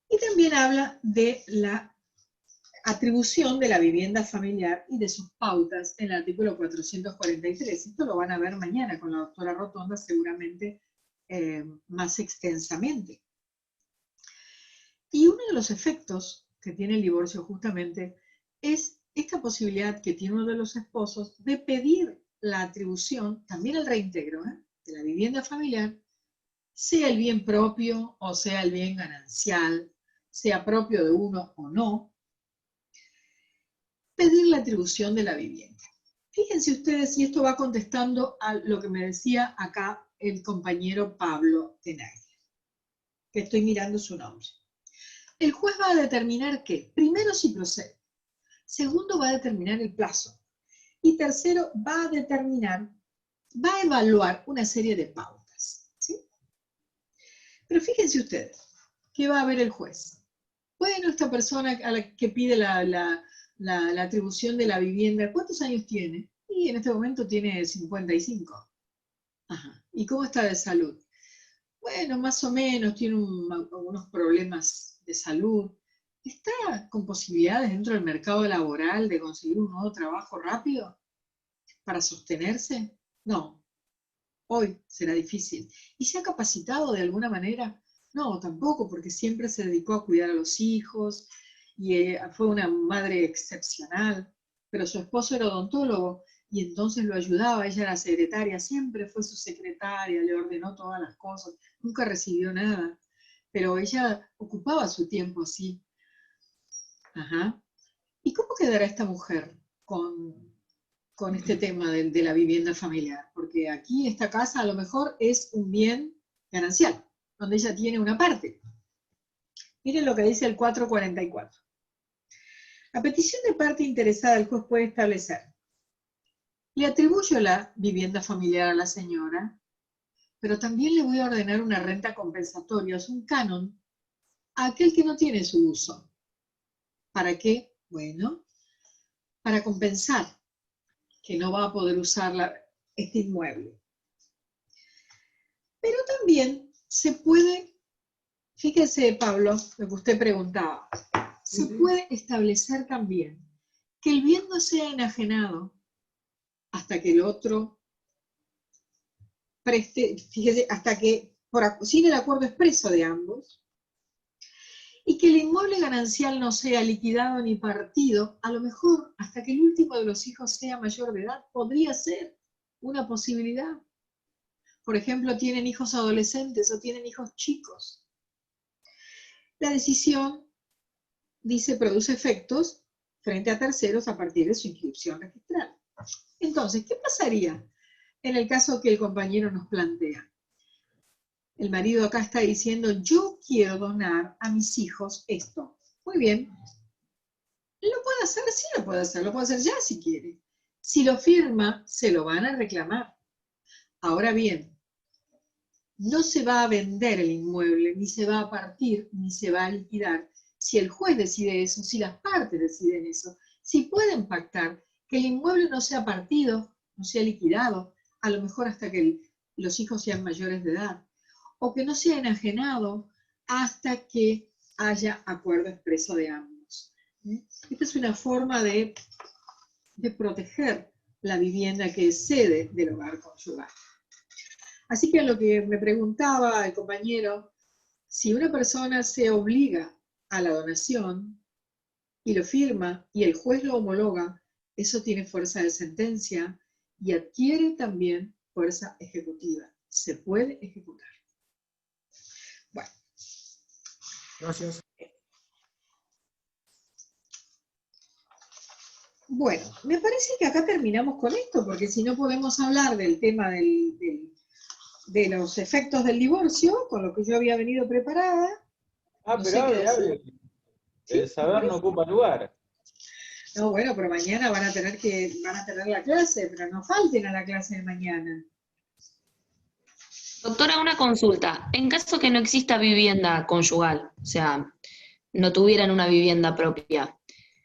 Y también habla de la atribución de la vivienda familiar y de sus pautas en el artículo 443. Esto lo van a ver mañana con la doctora Rotonda seguramente más extensamente. Y uno de los efectos que tiene el divorcio justamente es esta posibilidad que tiene uno de los esposos de pedir la atribución, también el reintegro, de la vivienda familiar, sea el bien propio o sea el bien ganancial, sea propio de uno o no, pedir la atribución de la vivienda. Fíjense ustedes, y esto va contestando a lo que me decía acá el compañero Pablo Tenaglia, que estoy mirando su nombre. El juez va a determinar qué. Primero, si procede. Segundo, va a determinar el plazo. Y tercero, va a evaluar una serie de pautas. ¿Sí? Pero fíjense ustedes, ¿qué va a ver el juez? Bueno, esta persona a la que pide la atribución de la vivienda, ¿cuántos años tiene? Y en este momento tiene 55. Ajá. ¿Y cómo está de salud? Bueno, más o menos, tiene algunos problemas de salud. ¿Está con posibilidades dentro del mercado laboral de conseguir un nuevo trabajo rápido para sostenerse? No, hoy será difícil. ¿Y se ha capacitado de alguna manera? No, tampoco, porque siempre se dedicó a cuidar a los hijos y fue una madre excepcional, pero su esposo era odontólogo y entonces lo ayudaba, ella era secretaria, siempre fue su secretaria, le ordenó todas las cosas, nunca recibió nada, pero ella ocupaba su tiempo así. Ajá. ¿Y cómo quedará esta mujer con este tema de la vivienda familiar? Porque aquí esta casa a lo mejor es un bien ganancial, donde ella tiene una parte. Miren lo que dice el 444. A petición de parte interesada, el juez puede establecer: le atribuyo la vivienda familiar a la señora, pero también le voy a ordenar una renta compensatoria, es un canon, a aquel que no tiene su uso. ¿Para qué? Bueno, para compensar que no va a poder usar este inmueble. Pero también se puede, fíjese Pablo, lo que usted preguntaba, se puede establecer también que el bien no sea enajenado hasta que el otro preste, fíjese, hasta que, sin el acuerdo expreso de ambos, y que el inmueble ganancial no sea liquidado ni partido, a lo mejor hasta que el último de los hijos sea mayor de edad, podría ser una posibilidad. Por ejemplo, tienen hijos adolescentes o tienen hijos chicos. La decisión, dice, produce efectos frente a terceros a partir de su inscripción registral. Entonces, ¿qué pasaría en el caso que el compañero nos plantea? El marido acá está diciendo, yo quiero donar a mis hijos esto. Muy bien. ¿Lo puede hacer? Sí lo puede hacer ya si quiere. Si lo firma, se lo van a reclamar. Ahora bien, no se va a vender el inmueble, ni se va a partir, ni se va a liquidar. Si el juez decide eso, si las partes deciden eso, si pueden pactar que el inmueble no sea partido, no sea liquidado, a lo mejor hasta que los hijos sean mayores de edad, o que no sea enajenado hasta que haya acuerdo expreso de ambos. Esta es una forma de proteger la vivienda que es sede del hogar conyugal. Así que lo que me preguntaba el compañero, si una persona se obliga a la donación y lo firma y el juez lo homologa, eso tiene fuerza de sentencia y adquiere también fuerza ejecutiva. Se puede ejecutar. Bueno. Gracias. Bueno, me parece que acá terminamos con esto, porque si no podemos hablar del tema de los efectos del divorcio, con lo que yo había venido preparada. No pero hable. El saber no ocupa lugar. No, bueno, pero mañana van a tener la clase, pero no falten a la clase de mañana. Doctora, una consulta. En caso que no exista vivienda conyugal, o sea, no tuvieran una vivienda propia.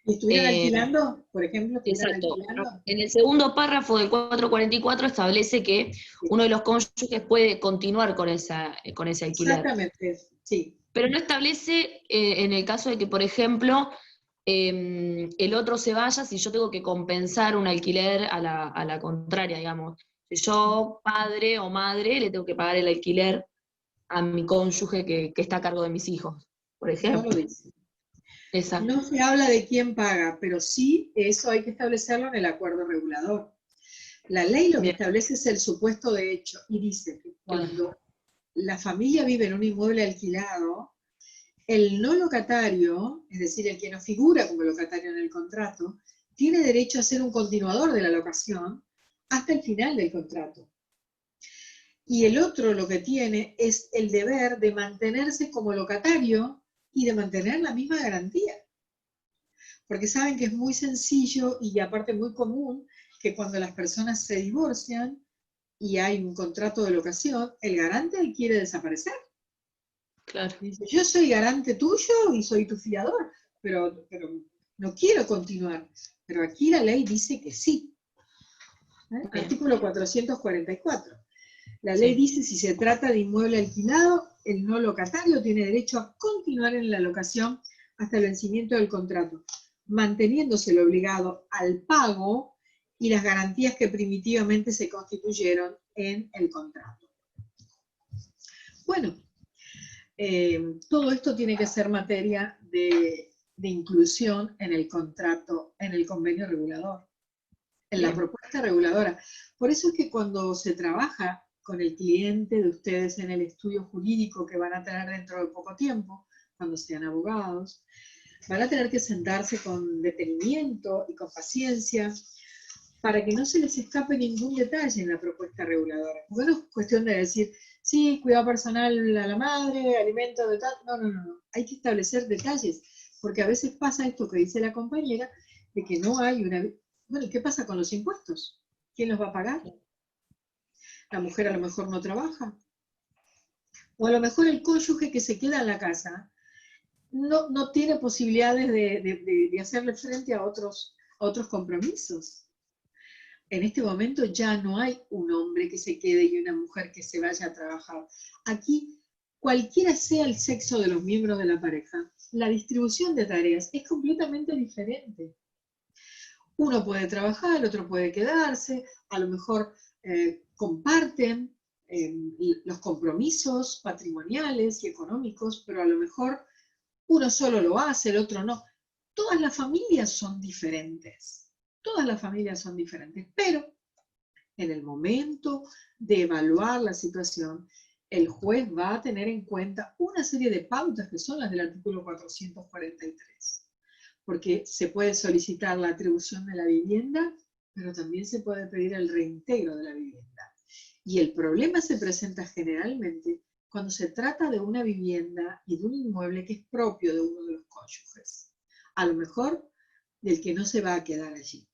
¿Y estuvieran alquilando, por ejemplo? Exacto. Alquilando? En el segundo párrafo del 444 establece que uno de los cónyuges puede continuar con ese alquiler. Exactamente, sí. Pero no establece en el caso de que, por ejemplo, el otro se vaya, si yo tengo que compensar un alquiler a la contraria, digamos. Si yo, padre o madre, le tengo que pagar el alquiler a mi cónyuge que está a cargo de mis hijos, por ejemplo. No lo dice. Exacto. No se habla de quién paga, pero sí eso hay que establecerlo en el acuerdo regulador. La ley lo que establece es el supuesto de hecho y dice que cuando la familia vive en un inmueble alquilado, el no locatario, es decir, el que no figura como locatario en el contrato, tiene derecho a ser un continuador de la locación hasta el final del contrato. Y el otro lo que tiene es el deber de mantenerse como locatario y de mantener la misma garantía. Porque saben que es muy sencillo y aparte muy común que cuando las personas se divorcian y hay un contrato de locación, el garante quiere desaparecer. Claro. Dice, yo soy garante tuyo y soy tu fiador, pero no quiero continuar. Pero aquí la ley dice que sí. Artículo 444. La ley dice, si se trata de inmueble alquilado, el no locatario tiene derecho a continuar en la locación hasta el vencimiento del contrato, manteniéndose el obligado al pago y las garantías que primitivamente se constituyeron en el contrato. Bueno, todo esto tiene que ser materia de inclusión en el contrato, en el convenio regulador, en la propuesta reguladora. Por eso es que cuando se trabaja con el cliente de ustedes en el estudio jurídico que van a tener dentro de poco tiempo, cuando sean abogados, van a tener que sentarse con detenimiento y con paciencia para que no se les escape ningún detalle en la propuesta reguladora. Porque no es cuestión de decir, Sí, cuidado personal a la madre, alimento de tal. No, no, no, no. Hay que establecer detalles, porque a veces pasa esto que dice la compañera, de que no hay una... Bueno, ¿qué pasa con los impuestos? ¿Quién los va a pagar? La mujer a lo mejor no trabaja. O a lo mejor el cónyuge que se queda en la casa no tiene posibilidades de hacerle frente a otros compromisos. En este momento ya no hay un hombre que se quede y una mujer que se vaya a trabajar. Aquí, cualquiera sea el sexo de los miembros de la pareja, la distribución de tareas es completamente diferente. Uno puede trabajar, el otro puede quedarse, a lo mejor comparten los compromisos patrimoniales y económicos, pero a lo mejor uno solo lo hace, el otro no. Todas las familias son diferentes. Todas las familias son diferentes, pero en el momento de evaluar la situación, el juez va a tener en cuenta una serie de pautas que son las del artículo 443, porque se puede solicitar la atribución de la vivienda, pero también se puede pedir el reintegro de la vivienda. Y el problema se presenta generalmente cuando se trata de una vivienda y de un inmueble que es propio de uno de los cónyuges, a lo mejor del que no se va a quedar allí.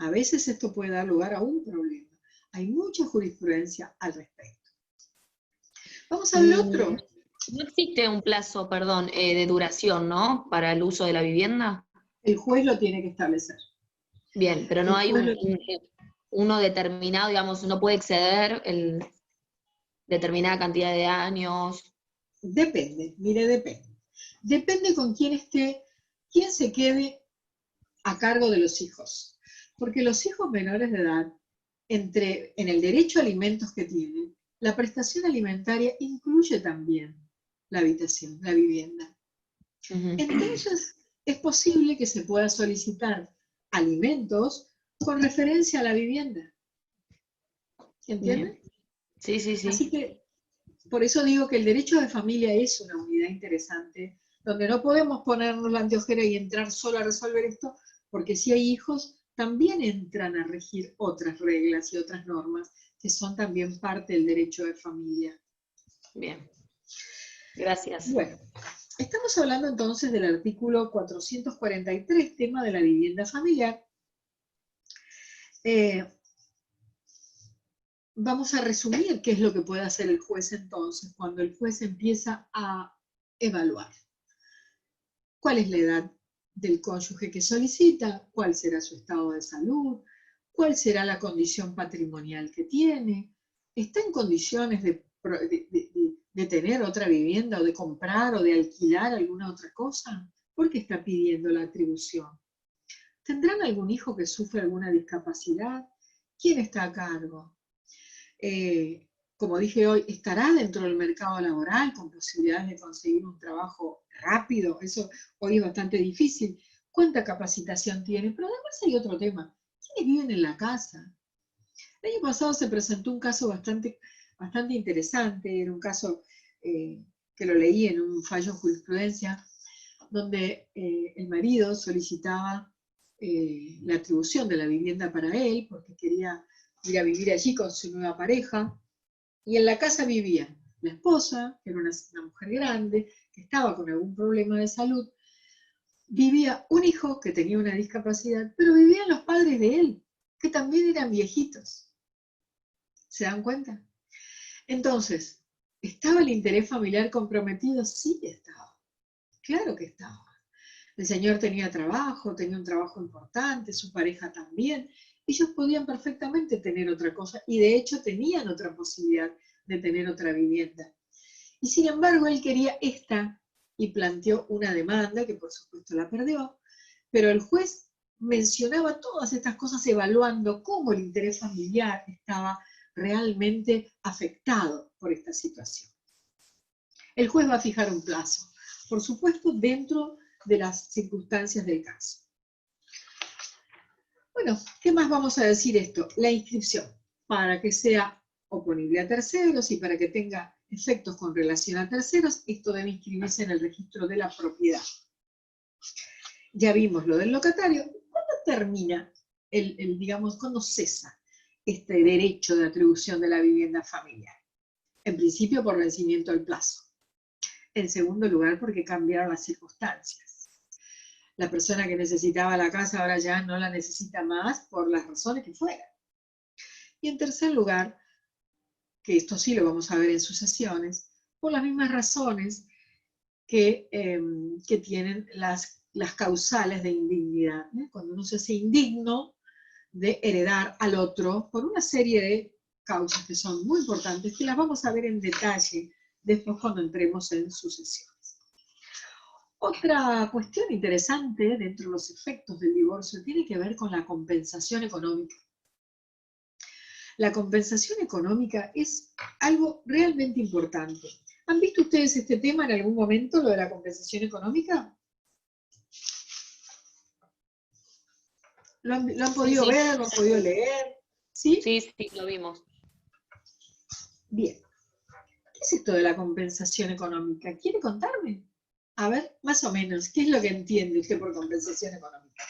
A veces esto puede dar lugar a un problema. Hay mucha jurisprudencia al respecto. Vamos al otro. No existe un plazo, perdón, de duración, ¿no? Para el uso de la vivienda. El juez lo tiene que establecer. Bien, pero no hay uno determinado, digamos, no puede exceder determinada cantidad de años. Depende, mire, depende. Depende con quién esté, quién se quede a cargo de los hijos. Porque los hijos menores de edad, en el derecho a alimentos que tienen, la prestación alimentaria incluye también la habitación, la vivienda. Entonces, es posible que se pueda solicitar alimentos con referencia a la vivienda. ¿Entienden? Sí, sí, sí. Así que, por eso digo que el derecho de familia es una unidad interesante, donde no podemos ponernos la anteojera y entrar solo a resolver esto, porque si hay hijos, también entran a regir otras reglas y otras normas que son también parte del derecho de familia. Bien. Gracias. Bueno, estamos hablando entonces del artículo 443, tema de la vivienda familiar. Vamos a resumir qué es lo que puede hacer el juez entonces, cuando el juez empieza a evaluar. ¿Cuál es la edad del cónyuge que solicita? ¿Cuál será su estado de salud? ¿Cuál será la condición patrimonial que tiene? ¿Está en condiciones de tener otra vivienda o de comprar o de alquilar alguna otra cosa? ¿Por qué está pidiendo la atribución? ¿Tendrán algún hijo que sufre alguna discapacidad? ¿Quién está a cargo? Como dije hoy, ¿estará dentro del mercado laboral con posibilidades de conseguir un trabajo rápido? Eso hoy es bastante difícil. ¿Cuánta capacitación tiene? Pero además hay otro tema. ¿Quiénes viven en la casa? El año pasado se presentó un caso bastante interesante, era un caso que lo leí en un fallo en jurisprudencia, donde el marido solicitaba la atribución de la vivienda para él, porque quería ir a vivir allí con su nueva pareja, y en la casa vivía la esposa, que era una mujer grande, que estaba con algún problema de salud, vivía un hijo que tenía una discapacidad, pero vivían los padres de él, que también eran viejitos. ¿Se dan cuenta? Entonces, ¿estaba el interés familiar comprometido? Sí estaba, claro que estaba. El señor tenía trabajo, tenía un trabajo importante, su pareja también. Ellos podían perfectamente tener otra cosa y de hecho tenían otra posibilidad de tener otra vivienda. Y sin embargo él quería esta y planteó una demanda que por supuesto la perdió, pero el juez mencionaba todas estas cosas evaluando cómo el interés familiar estaba realmente afectado por esta situación. El juez va a fijar un plazo, por supuesto dentro de las circunstancias del caso. Bueno, ¿qué más vamos a decir esto? La inscripción, para que sea oponible a terceros y para que tenga efectos con relación a terceros, esto debe inscribirse en el registro de la propiedad. Ya vimos lo del locatario. ¿Cuándo termina, digamos, cuándo cesa este derecho de atribución de la vivienda familiar? En principio por vencimiento del plazo. En segundo lugar porque cambiaron las circunstancias. La persona que necesitaba la casa ahora ya no la necesita más por las razones que fueran. Y en tercer lugar, que esto sí lo vamos a ver en sucesiones, por las mismas razones que tienen las causales de indignidad. Cuando uno se hace indigno de heredar al otro por una serie de causas que son muy importantes, que las vamos a ver en detalle después cuando entremos en sucesiones. Otra cuestión interesante dentro de los efectos del divorcio tiene que ver con la compensación económica. La compensación económica es algo realmente importante. ¿Han visto ustedes este tema en algún momento, lo de la compensación económica? ¿Lo han podido ver? ¿Lo han podido leer? ¿Sí? Sí, lo vimos. Bien. ¿Qué es esto de la compensación económica? ¿Quiere contarme? A ver, más o menos, ¿qué es lo que entiende usted por compensación económica?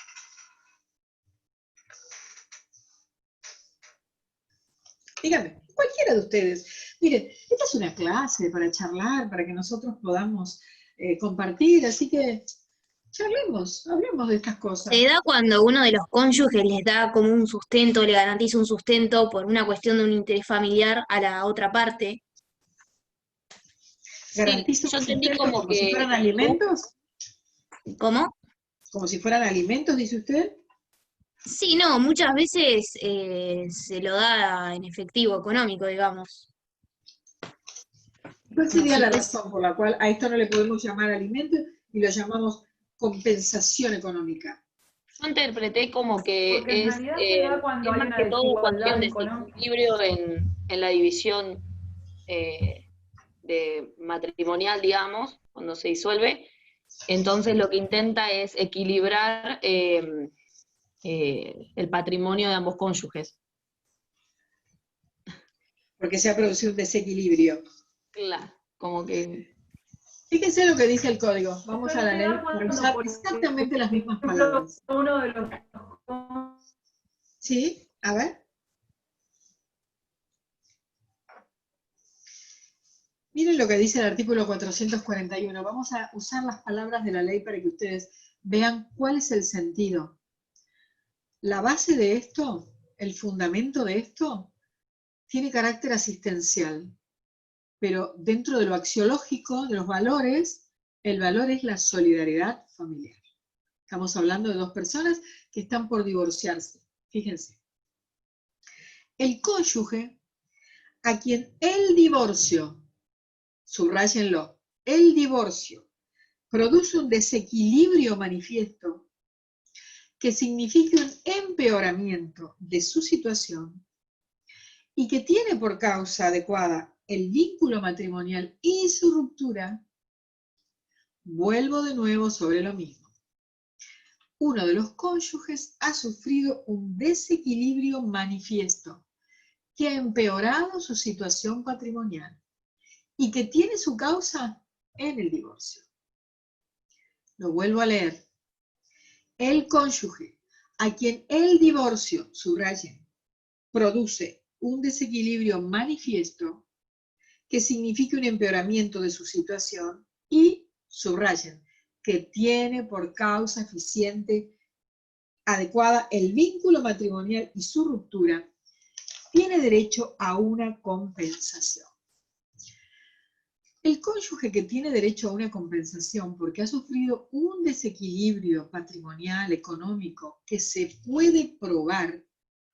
Dígame, cualquiera de ustedes. Miren, esta es una clase para charlar, para que nosotros podamos compartir, así que charlemos, hablemos de estas cosas. Se da cuando uno de los cónyuges les da como un sustento, le garantiza un sustento por una cuestión de un interés familiar a la otra parte. ¿Garantiza un yo entendí sustento como si que fueran alimentos? ¿Cómo? ¿Como si fueran alimentos, dice usted? Sí, no, muchas veces se lo da en efectivo económico, digamos. ¿Cuál sería Sí, la razón por la cual a esto no le podemos llamar alimento y lo llamamos compensación económica? yo interpreté como que Porque en realidad se da cuando hay más una que todo cuando hay un desigualdad económica. desequilibrio en la división de matrimonial, digamos, cuando se disuelve. Entonces lo que intenta es equilibrar el patrimonio de ambos cónyuges. Porque se ha producido un desequilibrio. Claro, como que... Fíjense lo que dice el código. Vamos a la ley para Cuando, usar por exactamente las mismas ejemplo, palabras. uno de los... ¿Sí? A ver. Miren lo que dice el artículo 441. Vamos a usar las palabras de la ley para que ustedes vean cuál es el sentido. La base de esto, el fundamento de esto, tiene carácter asistencial. Pero dentro de lo axiológico, de los valores, el valor es la solidaridad familiar. Estamos hablando de dos personas que están por divorciarse. Fíjense. El cónyuge a quien el divorcio, subráyenlo, el divorcio produce un desequilibrio manifiesto que significa un empeoramiento de su situación y que tiene por causa adecuada el vínculo matrimonial y su ruptura, vuelvo de nuevo sobre lo mismo. Uno de los cónyuges ha sufrido un desequilibrio manifiesto que ha empeorado su situación patrimonial y que tiene su causa en el divorcio. Lo vuelvo a leer. El cónyuge a quien el divorcio, subrayen, produce un desequilibrio manifiesto que significa un empeoramiento de su situación y, subrayen, que tiene por causa eficiente, adecuada el vínculo matrimonial y su ruptura, tiene derecho a una compensación. El cónyuge que tiene derecho a una compensación porque ha sufrido un desequilibrio patrimonial, económico, que se puede probar,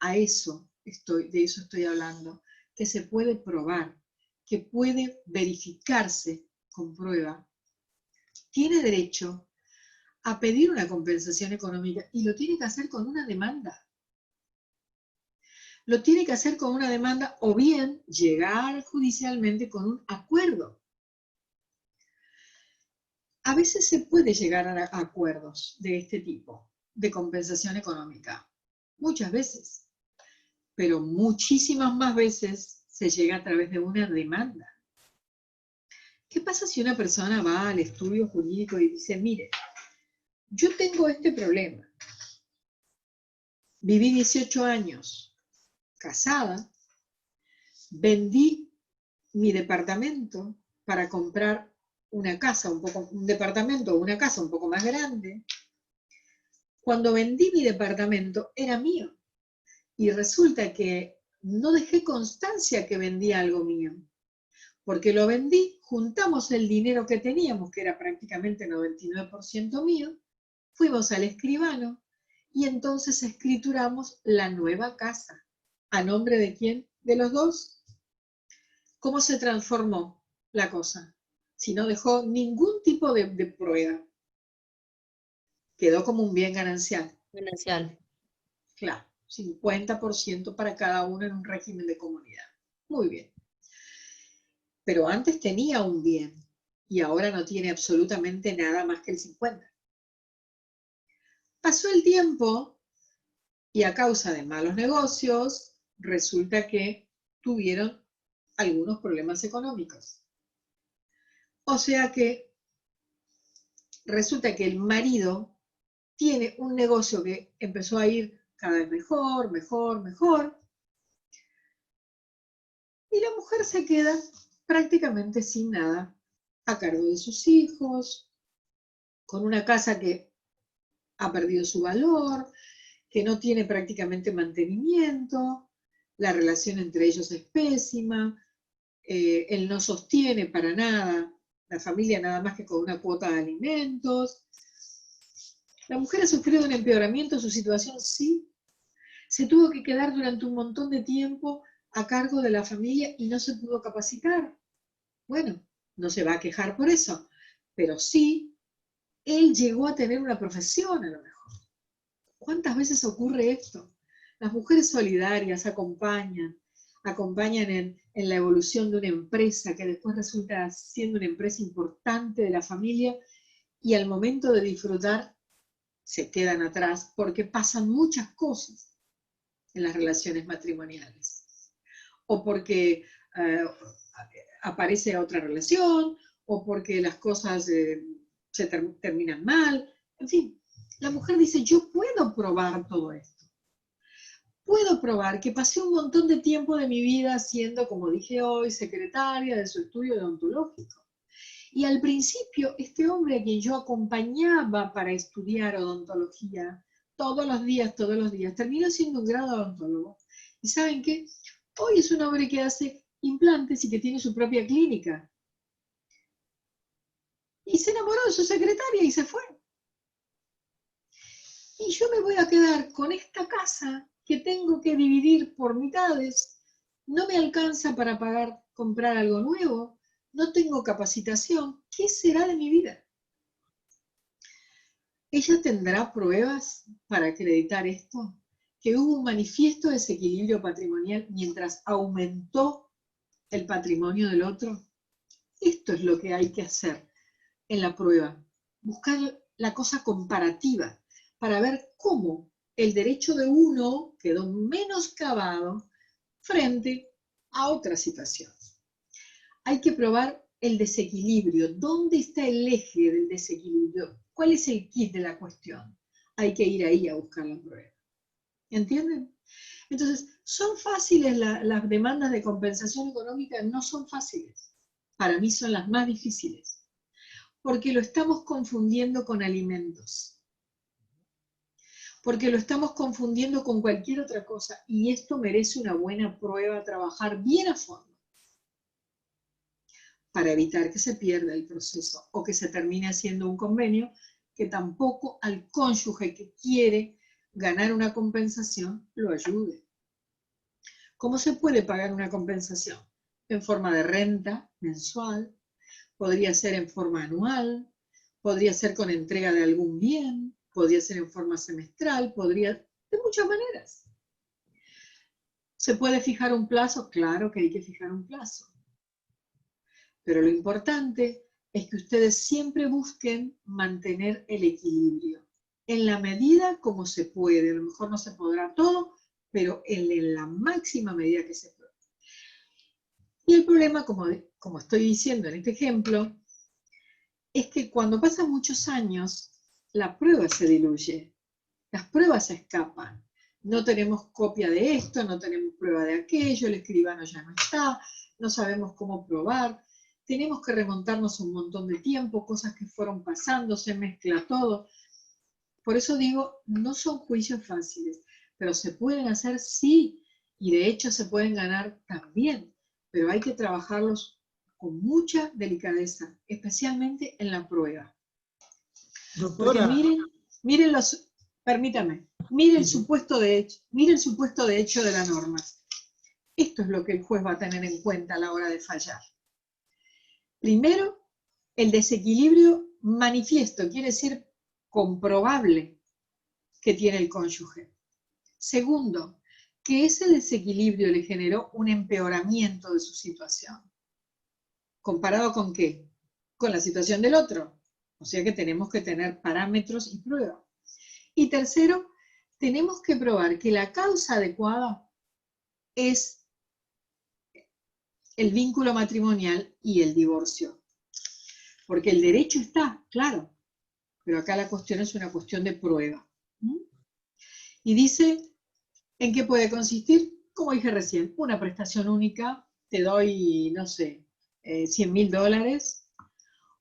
de eso estoy hablando, que se puede probar, que puede verificarse con prueba, tiene derecho a pedir una compensación económica y lo tiene que hacer con una demanda. Lo tiene que hacer con una demanda o bien llegar judicialmente con un acuerdo. A veces se puede llegar a acuerdos de este tipo, de compensación económica. Muchas veces. Pero muchísimas más veces se llega a través de una demanda. ¿Qué pasa si una persona va al estudio jurídico y dice, mire, yo tengo este problema. Viví 18 años casada, vendí mi departamento para comprar una casa un departamento o una casa un poco más grande. Cuando vendí mi departamento era mío y resulta que no dejé constancia que vendí algo mío, porque lo vendí, juntamos el dinero que teníamos, que era prácticamente 99% mío, fuimos al escribano y entonces escrituramos la nueva casa. ¿A nombre de quién? ¿De los dos? ¿Cómo se transformó la cosa? Si no dejó ningún tipo de prueba. Quedó como un bien ganancial. Ganancial. Claro, 50% para cada uno en un régimen de comunidad. Muy bien. Pero antes tenía un bien y ahora no tiene absolutamente nada más que el 50%. Pasó el tiempo y a causa de malos negocios, resulta que tuvieron algunos problemas económicos. O sea que resulta que el marido tiene un negocio que empezó a ir cada vez mejor, mejor, y la mujer se queda prácticamente sin nada, a cargo de sus hijos, con una casa que ha perdido su valor, que no tiene prácticamente mantenimiento, la relación entre ellos es pésima, él no sostiene para nada la familia nada más que con una cuota de alimentos. La mujer ha sufrido un empeoramiento de su situación, sí. Se tuvo que quedar durante un montón de tiempo a cargo de la familia y no se pudo capacitar. Bueno, no se va a quejar por eso, pero sí, él llegó a tener una profesión a lo mejor. ¿Cuántas veces ocurre esto? Las mujeres solidarias acompañan en la evolución de una empresa que después resulta siendo una empresa importante de la familia y al momento de disfrutar se quedan atrás porque pasan muchas cosas en las relaciones matrimoniales. O porque aparece otra relación, o porque las cosas se terminan mal. En fin, la mujer dice, yo puedo probar todo esto. Puedo probar que pasé un montón de tiempo de mi vida siendo, como dije hoy, secretaria de su estudio odontológico. Y al principio, este hombre a quien yo acompañaba para estudiar odontología, todos los días, terminó siendo un grado odontólogo. ¿Y saben qué? Hoy es un hombre que hace implantes y que tiene su propia clínica. Y se enamoró de su secretaria y se fue. Y yo me voy a quedar con esta casa que tengo que dividir por mitades, no me alcanza para comprar algo nuevo, no tengo capacitación, ¿qué será de mi vida? ¿Ella tendrá pruebas para acreditar esto? Que hubo un manifiesto desequilibrio patrimonial mientras aumentó el patrimonio del otro. Esto es lo que hay que hacer en la prueba, buscar la cosa comparativa para ver cómo el derecho de uno quedó menoscabado frente a otra situación. Hay que probar el desequilibrio. ¿Dónde está el eje del desequilibrio? ¿Cuál es el kit de la cuestión? Hay que ir ahí a buscar la prueba. ¿Entienden? Entonces, ¿son fáciles las demandas de compensación económica? No son fáciles. Para mí son las más difíciles. Porque lo estamos confundiendo con alimentos. Porque lo estamos confundiendo con cualquier otra cosa. Y esto merece una buena prueba, trabajar bien a fondo. Para evitar que se pierda el proceso o que se termine haciendo un convenio que tampoco al cónyuge que quiere ganar una compensación lo ayude. ¿Cómo se puede pagar una compensación? En forma de renta mensual, podría ser en forma anual, podría ser con entrega de algún bien, podría ser en forma semestral, de muchas maneras. ¿Se puede fijar un plazo? Claro que hay que fijar un plazo. Pero lo importante es que ustedes siempre busquen mantener el equilibrio, en la medida como se puede. A lo mejor no se podrá todo, pero en la máxima medida que se puede. Y el problema, como estoy diciendo en este ejemplo, es que cuando pasan muchos años, la prueba se diluye, las pruebas se escapan. No tenemos copia de esto, no tenemos prueba de aquello, el escribano ya no está, no sabemos cómo probar, tenemos que remontarnos un montón de tiempo, cosas que fueron pasando, se mezcla todo. Por eso digo, no son juicios fáciles, pero se pueden hacer sí, y de hecho se pueden ganar también, pero hay que trabajarlos con mucha delicadeza, especialmente en la prueba. Porque Doctora, miren los, permítame, mire el sí, sí. supuesto de hecho de la norma. Esto es lo que el juez va a tener en cuenta a la hora de fallar. Primero, el desequilibrio manifiesto, quiere decir comprobable, que tiene el cónyuge. Segundo, que ese desequilibrio le generó un empeoramiento de su situación. ¿Comparado con qué? Con la situación del otro. O sea que tenemos que tener parámetros y pruebas. Y tercero, tenemos que probar que la causa adecuada es el vínculo matrimonial y el divorcio. Porque el derecho está, claro, pero acá la cuestión es una cuestión de prueba. Y dice, ¿en qué puede consistir? Como dije recién, una prestación única, te doy, no sé, $100.000,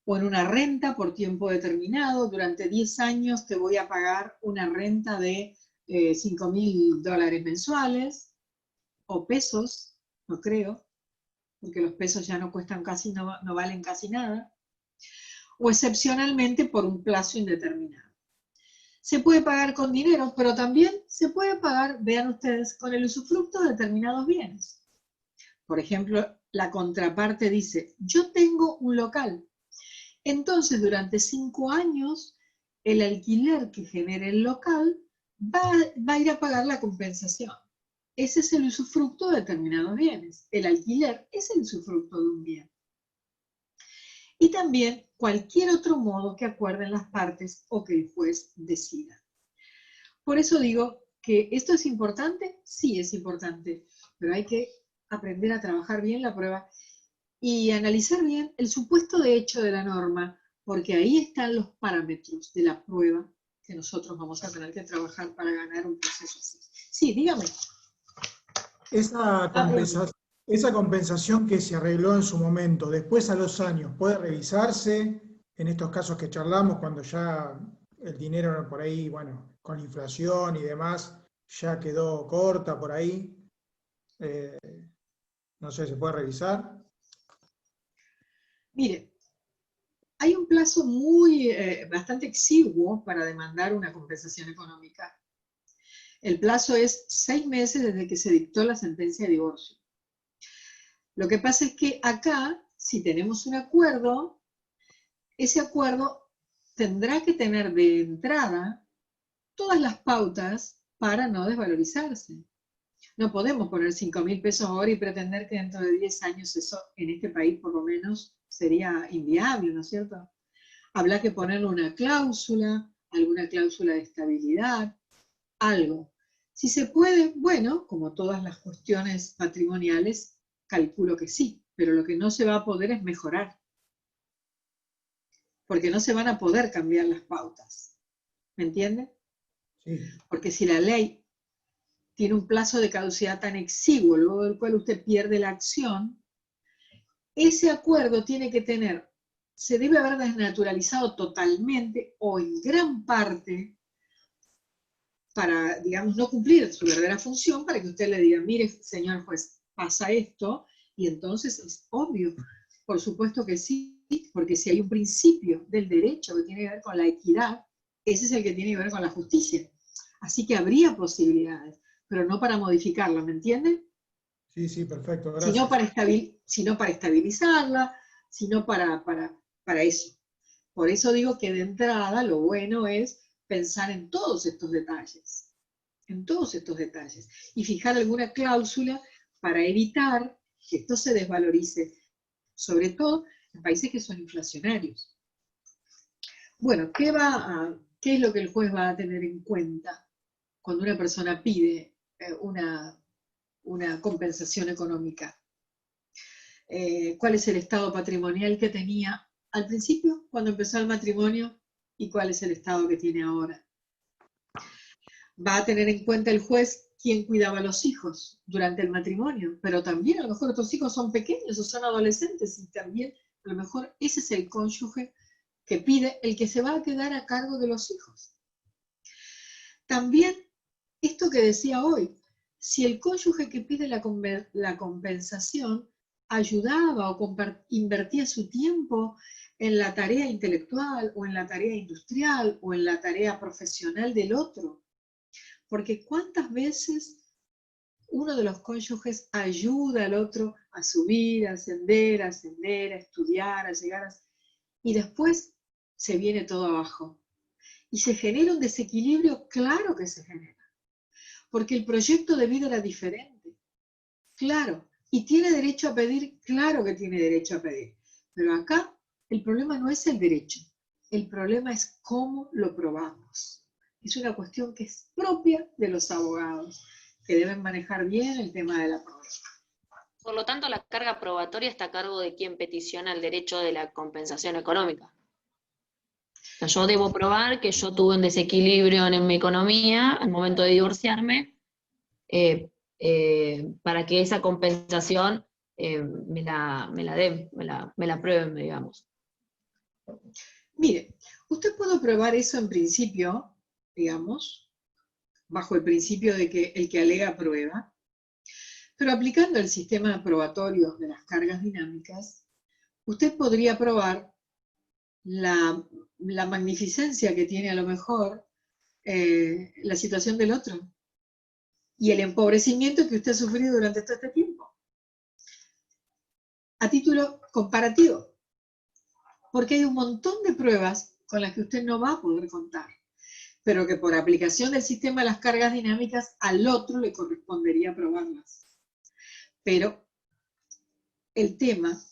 o en una renta por tiempo determinado, durante 10 años te voy a pagar una renta de $5.000 mensuales, o pesos, no creo, porque los pesos ya no cuestan casi, no valen casi nada, o excepcionalmente por un plazo indeterminado. Se puede pagar con dinero, pero también se puede pagar, vean ustedes, con el usufructo de determinados bienes. Por ejemplo, la contraparte dice, yo tengo un local, entonces durante 5 años el alquiler que genere el local va a ir a pagar la compensación. Ese es el usufructo de determinados bienes. El alquiler es el usufructo de un bien. Y también cualquier otro modo que acuerden las partes o que el juez decida. Por eso digo que esto es importante, sí es importante, pero hay que aprender a trabajar bien la prueba y analizar bien el supuesto de hecho de la norma, porque ahí están los parámetros de la prueba que nosotros vamos a tener que trabajar para ganar un proceso así. Sí, dígame. Esa compensación que se arregló en su momento, después a los años, ¿puede revisarse en estos casos que charlamos, cuando ya el dinero por ahí, bueno, con inflación y demás, ya quedó corta por ahí? No sé, ¿se puede revisar? Mire, hay un plazo bastante exiguo para demandar una compensación económica. El plazo es 6 meses desde que se dictó la sentencia de divorcio. Lo que pasa es que acá, si tenemos un acuerdo, ese acuerdo tendrá que tener de entrada todas las pautas para no desvalorizarse. No podemos poner 5.000 pesos ahora y pretender que dentro de 10 años eso, en este país por lo menos, sería inviable, ¿no es cierto? Habrá que ponerle una cláusula, alguna cláusula de estabilidad, algo. Si se puede, bueno, como todas las cuestiones patrimoniales, calculo que sí, pero lo que no se va a poder es mejorar, porque no se van a poder cambiar las pautas. ¿Me entiende? Sí. Porque si la ley tiene un plazo de caducidad tan exiguo, luego del cual usted pierde la acción, ese acuerdo tiene que tener, se debe haber desnaturalizado totalmente o en gran parte para, digamos, no cumplir su verdadera función, para que usted le diga, mire, señor juez, pasa esto, y entonces es obvio, por supuesto que sí, porque si hay un principio del derecho que tiene que ver con la equidad, ese es el que tiene que ver con la justicia. Así que habría posibilidades, pero no para modificarla, ¿me entienden? Sí, sí, perfecto, gracias. Sino para estabilizarla, sino para eso. Por eso digo que de entrada lo bueno es pensar en todos estos detalles, y fijar alguna cláusula para evitar que esto se desvalorice, sobre todo en países que son inflacionarios. Bueno, ¿qué es lo que el juez va a tener en cuenta cuando una persona pide una compensación económica? ¿Cuál es el estado patrimonial que tenía al principio, cuando empezó el matrimonio, y cuál es el estado que tiene ahora? Va a tener en cuenta el juez quién cuidaba a los hijos durante el matrimonio, pero también a lo mejor otros hijos son pequeños o son adolescentes y también a lo mejor ese es el cónyuge que pide el que se va a quedar a cargo de los hijos. También esto que decía hoy, si el cónyuge que pide la compensación ayudaba o invertía su tiempo en la tarea intelectual o en la tarea industrial o en la tarea profesional del otro, porque cuántas veces uno de los cónyuges ayuda al otro a subir, a ascender, a estudiar, a llegar a... y después se viene todo abajo. Y se genera un desequilibrio, claro que se genera, porque el proyecto de vida era diferente, claro, y tiene derecho a pedir, claro que tiene derecho a pedir, pero acá el problema no es el derecho, el problema es cómo lo probamos. Es una cuestión que es propia de los abogados, que deben manejar bien el tema de la prueba. Por lo tanto, la carga probatoria está a cargo de quien peticiona el derecho de la compensación económica. O sea, yo debo probar que yo tuve un desequilibrio en mi economía al momento de divorciarme para que esa compensación me la den, me la prueben, digamos. Mire, usted puede probar eso en principio, digamos, bajo el principio de que el que alega prueba, pero aplicando el sistema probatorio de las cargas dinámicas, usted podría probar la magnificencia que tiene a lo mejor la situación del otro y el empobrecimiento que usted ha sufrido durante todo este tiempo. A título comparativo, porque hay un montón de pruebas con las que usted no va a poder contar, pero que por aplicación del sistema de las cargas dinámicas al otro le correspondería probarlas. Pero el tema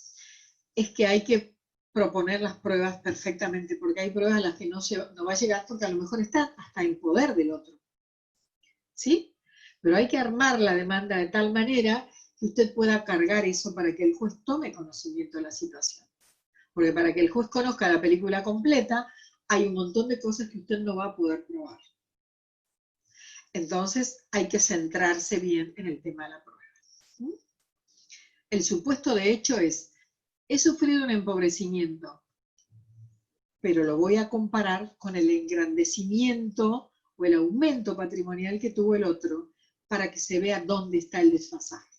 es que hay que proponer las pruebas perfectamente, porque hay pruebas a las que no va a llegar porque a lo mejor está hasta en poder del otro. ¿Sí? Pero hay que armar la demanda de tal manera que usted pueda cargar eso para que el juez tome conocimiento de la situación. Porque para que el juez conozca la película completa, hay un montón de cosas que usted no va a poder probar. Entonces hay que centrarse bien en el tema de la prueba. ¿Sí? El supuesto de hecho es, he sufrido un empobrecimiento, pero lo voy a comparar con el engrandecimiento o el aumento patrimonial que tuvo el otro para que se vea dónde está el desfasaje.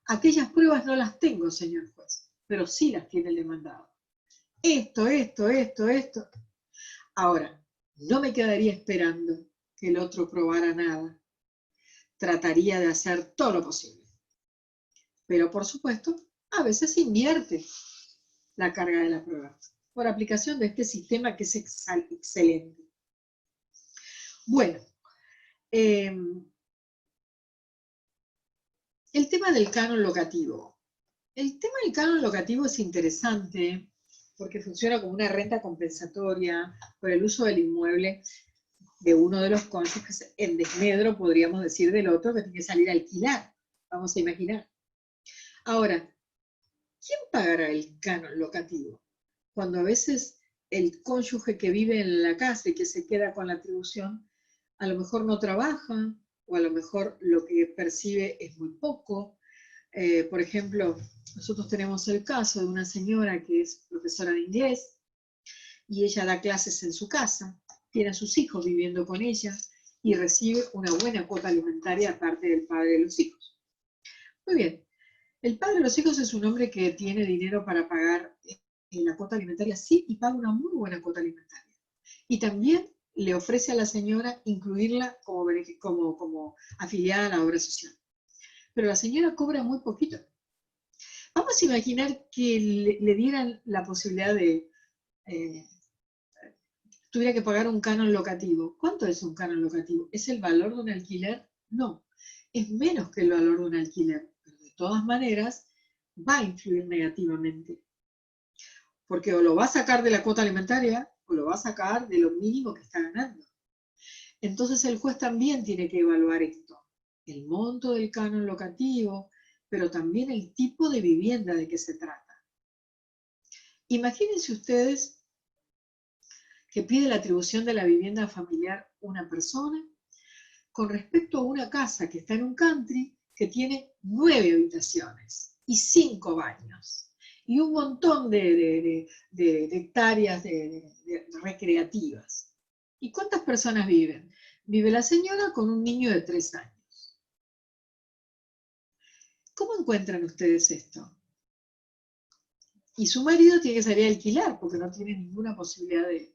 Aquellas pruebas no las tengo, señor juez, pero sí las tiene el demandado. Esto. Ahora, no me quedaría esperando que el otro probara nada. Trataría de hacer todo lo posible. Pero, por supuesto, a veces invierte la carga de la prueba por aplicación de este sistema que es excelente. Bueno, el tema del canon locativo. El tema del canon locativo es interesante porque funciona como una renta compensatoria por el uso del inmueble de uno de los cónyuges en desmedro, podríamos decir, del otro que tiene que salir a alquilar. Vamos a imaginar. Ahora, ¿quién pagará el canon locativo? Cuando a veces el cónyuge que vive en la casa y que se queda con la atribución, a lo mejor no trabaja, o a lo mejor lo que percibe es muy poco. Por ejemplo, nosotros tenemos el caso de una señora que es profesora de inglés, y ella da clases en su casa, tiene a sus hijos viviendo con ella, y recibe una buena cuota alimentaria aparte del padre de los hijos. Muy bien, el padre de los hijos es un hombre que tiene dinero para pagar la cuota alimentaria, sí, y paga una muy buena cuota alimentaria. Y también le ofrece a la señora incluirla como afiliada a la obra social. Pero la señora cobra muy poquito. Vamos a imaginar que le dieran la posibilidad de, tuviera que pagar un canon locativo. ¿Cuánto es un canon locativo? ¿Es el valor de un alquiler? No, es menos que el valor de un alquiler. Pero de todas maneras, va a influir negativamente. Porque o lo va a sacar de la cuota alimentaria, o lo va a sacar de lo mínimo que está ganando. Entonces el juez también tiene que evaluar esto. El monto del canon locativo, pero también el tipo de vivienda de que se trata. Imagínense ustedes que pide la atribución de la vivienda familiar una persona con respecto a una casa que está en un country que tiene 9 habitaciones y 5 baños y un montón de hectáreas recreativas. ¿Y cuántas personas viven? Vive la señora con un niño de 3 años. ¿Cómo encuentran ustedes esto? Y su marido tiene que salir a alquilar porque no tiene ninguna posibilidad de...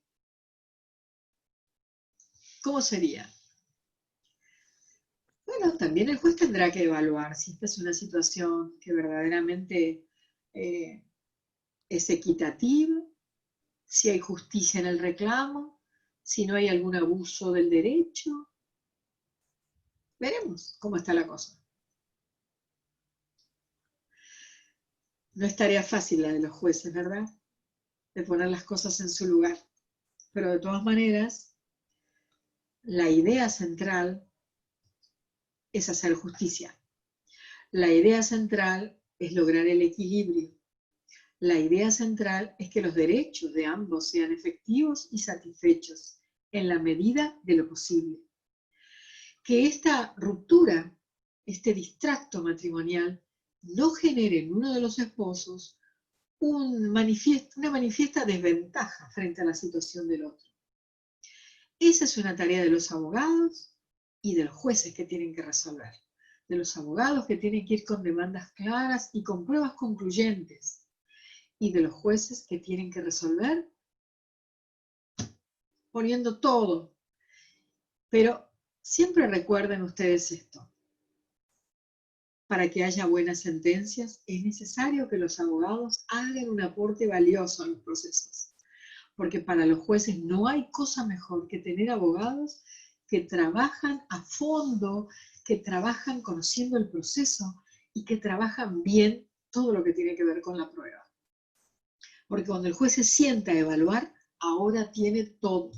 ¿Cómo sería? Bueno, también el juez tendrá que evaluar si esta es una situación que verdaderamente es equitativa, si hay justicia en el reclamo, si no hay algún abuso del derecho. Veremos cómo está la cosa. No es tarea fácil la de los jueces, ¿verdad? De poner las cosas en su lugar. Pero de todas maneras, la idea central es hacer justicia. La idea central es lograr el equilibrio. La idea central es que los derechos de ambos sean efectivos y satisfechos en la medida de lo posible. Que esta ruptura, este distracto matrimonial, no genere en uno de los esposos una manifiesta desventaja frente a la situación del otro. Esa es una tarea de los abogados y de los jueces que tienen que resolver. De los abogados que tienen que ir con demandas claras y con pruebas concluyentes. Y de los jueces que tienen que resolver poniendo todo. Pero siempre recuerden ustedes esto. Para que haya buenas sentencias, es necesario que los abogados hagan un aporte valioso a los procesos. Porque para los jueces no hay cosa mejor que tener abogados que trabajan a fondo, que trabajan conociendo el proceso y que trabajan bien todo lo que tiene que ver con la prueba. Porque cuando el juez se sienta a evaluar, ahora tiene todo.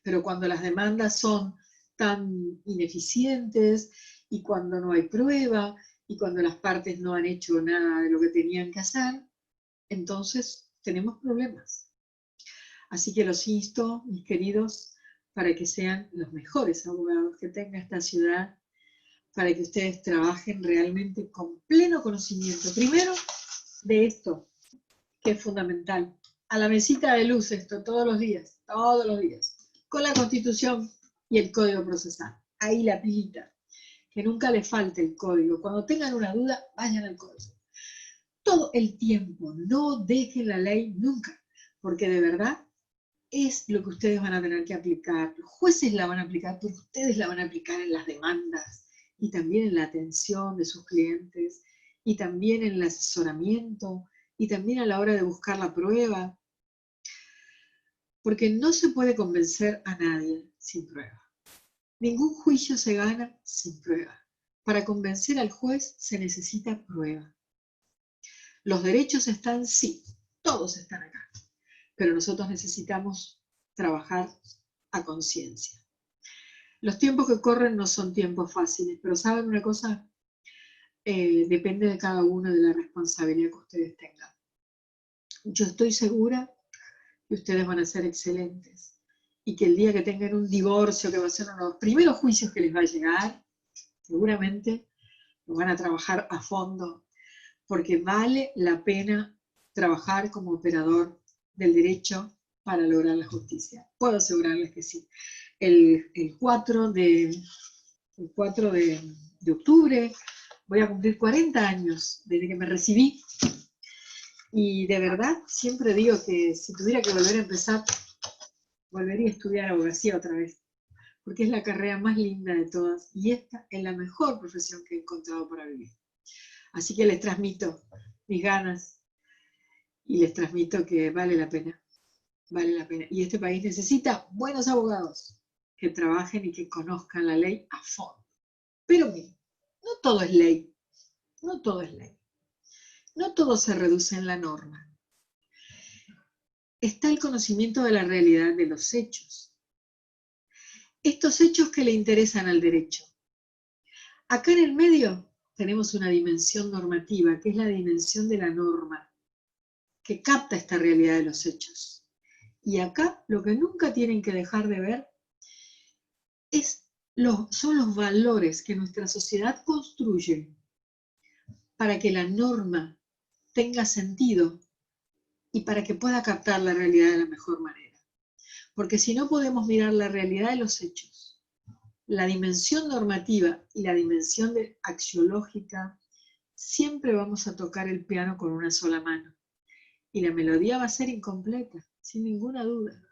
Pero cuando las demandas son tan ineficientes y cuando no hay prueba y cuando las partes no han hecho nada de lo que tenían que hacer, entonces tenemos problemas. Así que los insto, mis queridos, para que sean los mejores abogados que tenga esta ciudad, para que ustedes trabajen realmente con pleno conocimiento. Primero, de esto, que es fundamental. A la mesita de luz esto, todos los días, con la Constitución y el Código Procesal. Ahí la pilita, que nunca les falte el código. Cuando tengan una duda, vayan al código. Todo el tiempo, no dejen la ley nunca, porque de verdad es lo que ustedes van a tener que aplicar. Los jueces la van a aplicar, pero ustedes la van a aplicar en las demandas y también en la atención de sus clientes y también en el asesoramiento y también a la hora de buscar la prueba. Porque no se puede convencer a nadie sin prueba. Ningún juicio se gana sin prueba. Para convencer al juez se necesita prueba. Los derechos están, sí, todos están acá. Pero nosotros necesitamos trabajar a conciencia. Los tiempos que corren no son tiempos fáciles, pero ¿saben una cosa? Depende de cada uno de la responsabilidad que ustedes tengan. Yo estoy segura que ustedes van a ser excelentes y que el día que tengan un divorcio, que va a ser uno de los primeros juicios que les va a llegar, seguramente lo van a trabajar a fondo, porque vale la pena trabajar como operador del derecho para lograr la justicia. Puedo asegurarles que sí. El 4 de octubre voy a cumplir 40 años desde que me recibí. Y de verdad, siempre digo que si tuviera que volver a empezar, volvería a estudiar abogacía otra vez. Porque es la carrera más linda de todas. Y esta es la mejor profesión que he encontrado para vivir. Así que les transmito mis ganas y les transmito que vale la pena. Vale la pena. Y este país necesita buenos abogados que trabajen y que conozcan la ley a fondo. Pero miren, no todo es ley. No todo es ley. No todo se reduce en la norma. Está el conocimiento de la realidad de los hechos. Estos hechos que le interesan al derecho. Acá en el medio tenemos una dimensión normativa, que es la dimensión de la norma, que capta esta realidad de los hechos. Y acá lo que nunca tienen que dejar de ver es son los valores que nuestra sociedad construye para que la norma tenga sentido y para que pueda captar la realidad de la mejor manera. Porque si no podemos mirar la realidad de los hechos, la dimensión normativa y la dimensión axiológica, siempre vamos a tocar el piano con una sola mano. Y la melodía va a ser incompleta, sin ninguna duda.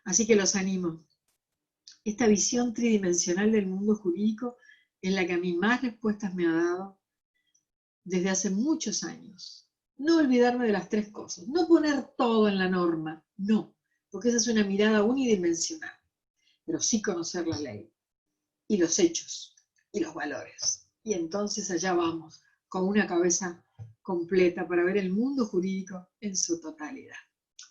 Así que los animo. Esta visión tridimensional del mundo jurídico es la que a mí más respuestas me ha dado desde hace muchos años. No olvidarme de las tres cosas, no poner todo en la norma, no, porque esa es una mirada unidimensional, pero sí conocer la ley, y los hechos, y los valores. Y entonces allá vamos, con una cabeza completa para ver el mundo jurídico en su totalidad.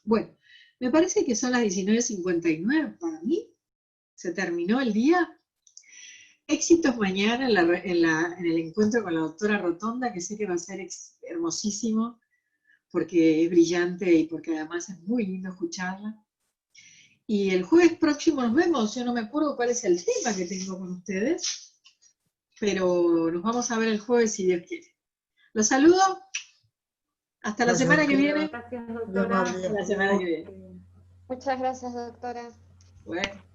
Bueno, me parece que son las 19:59 para mí. Se terminó el día. Éxitos mañana en el encuentro con la doctora Rotonda, que sé que va a ser hermosísimo, porque es brillante y porque además es muy lindo escucharla. Y el jueves próximo nos vemos. Yo no me acuerdo cuál es el tema que tengo con ustedes, pero nos vamos a ver el jueves si Dios quiere. Los saludo. Hasta la semana que viene. Gracias, doctora. Hasta la semana que viene. Muchas gracias, doctora. Bueno.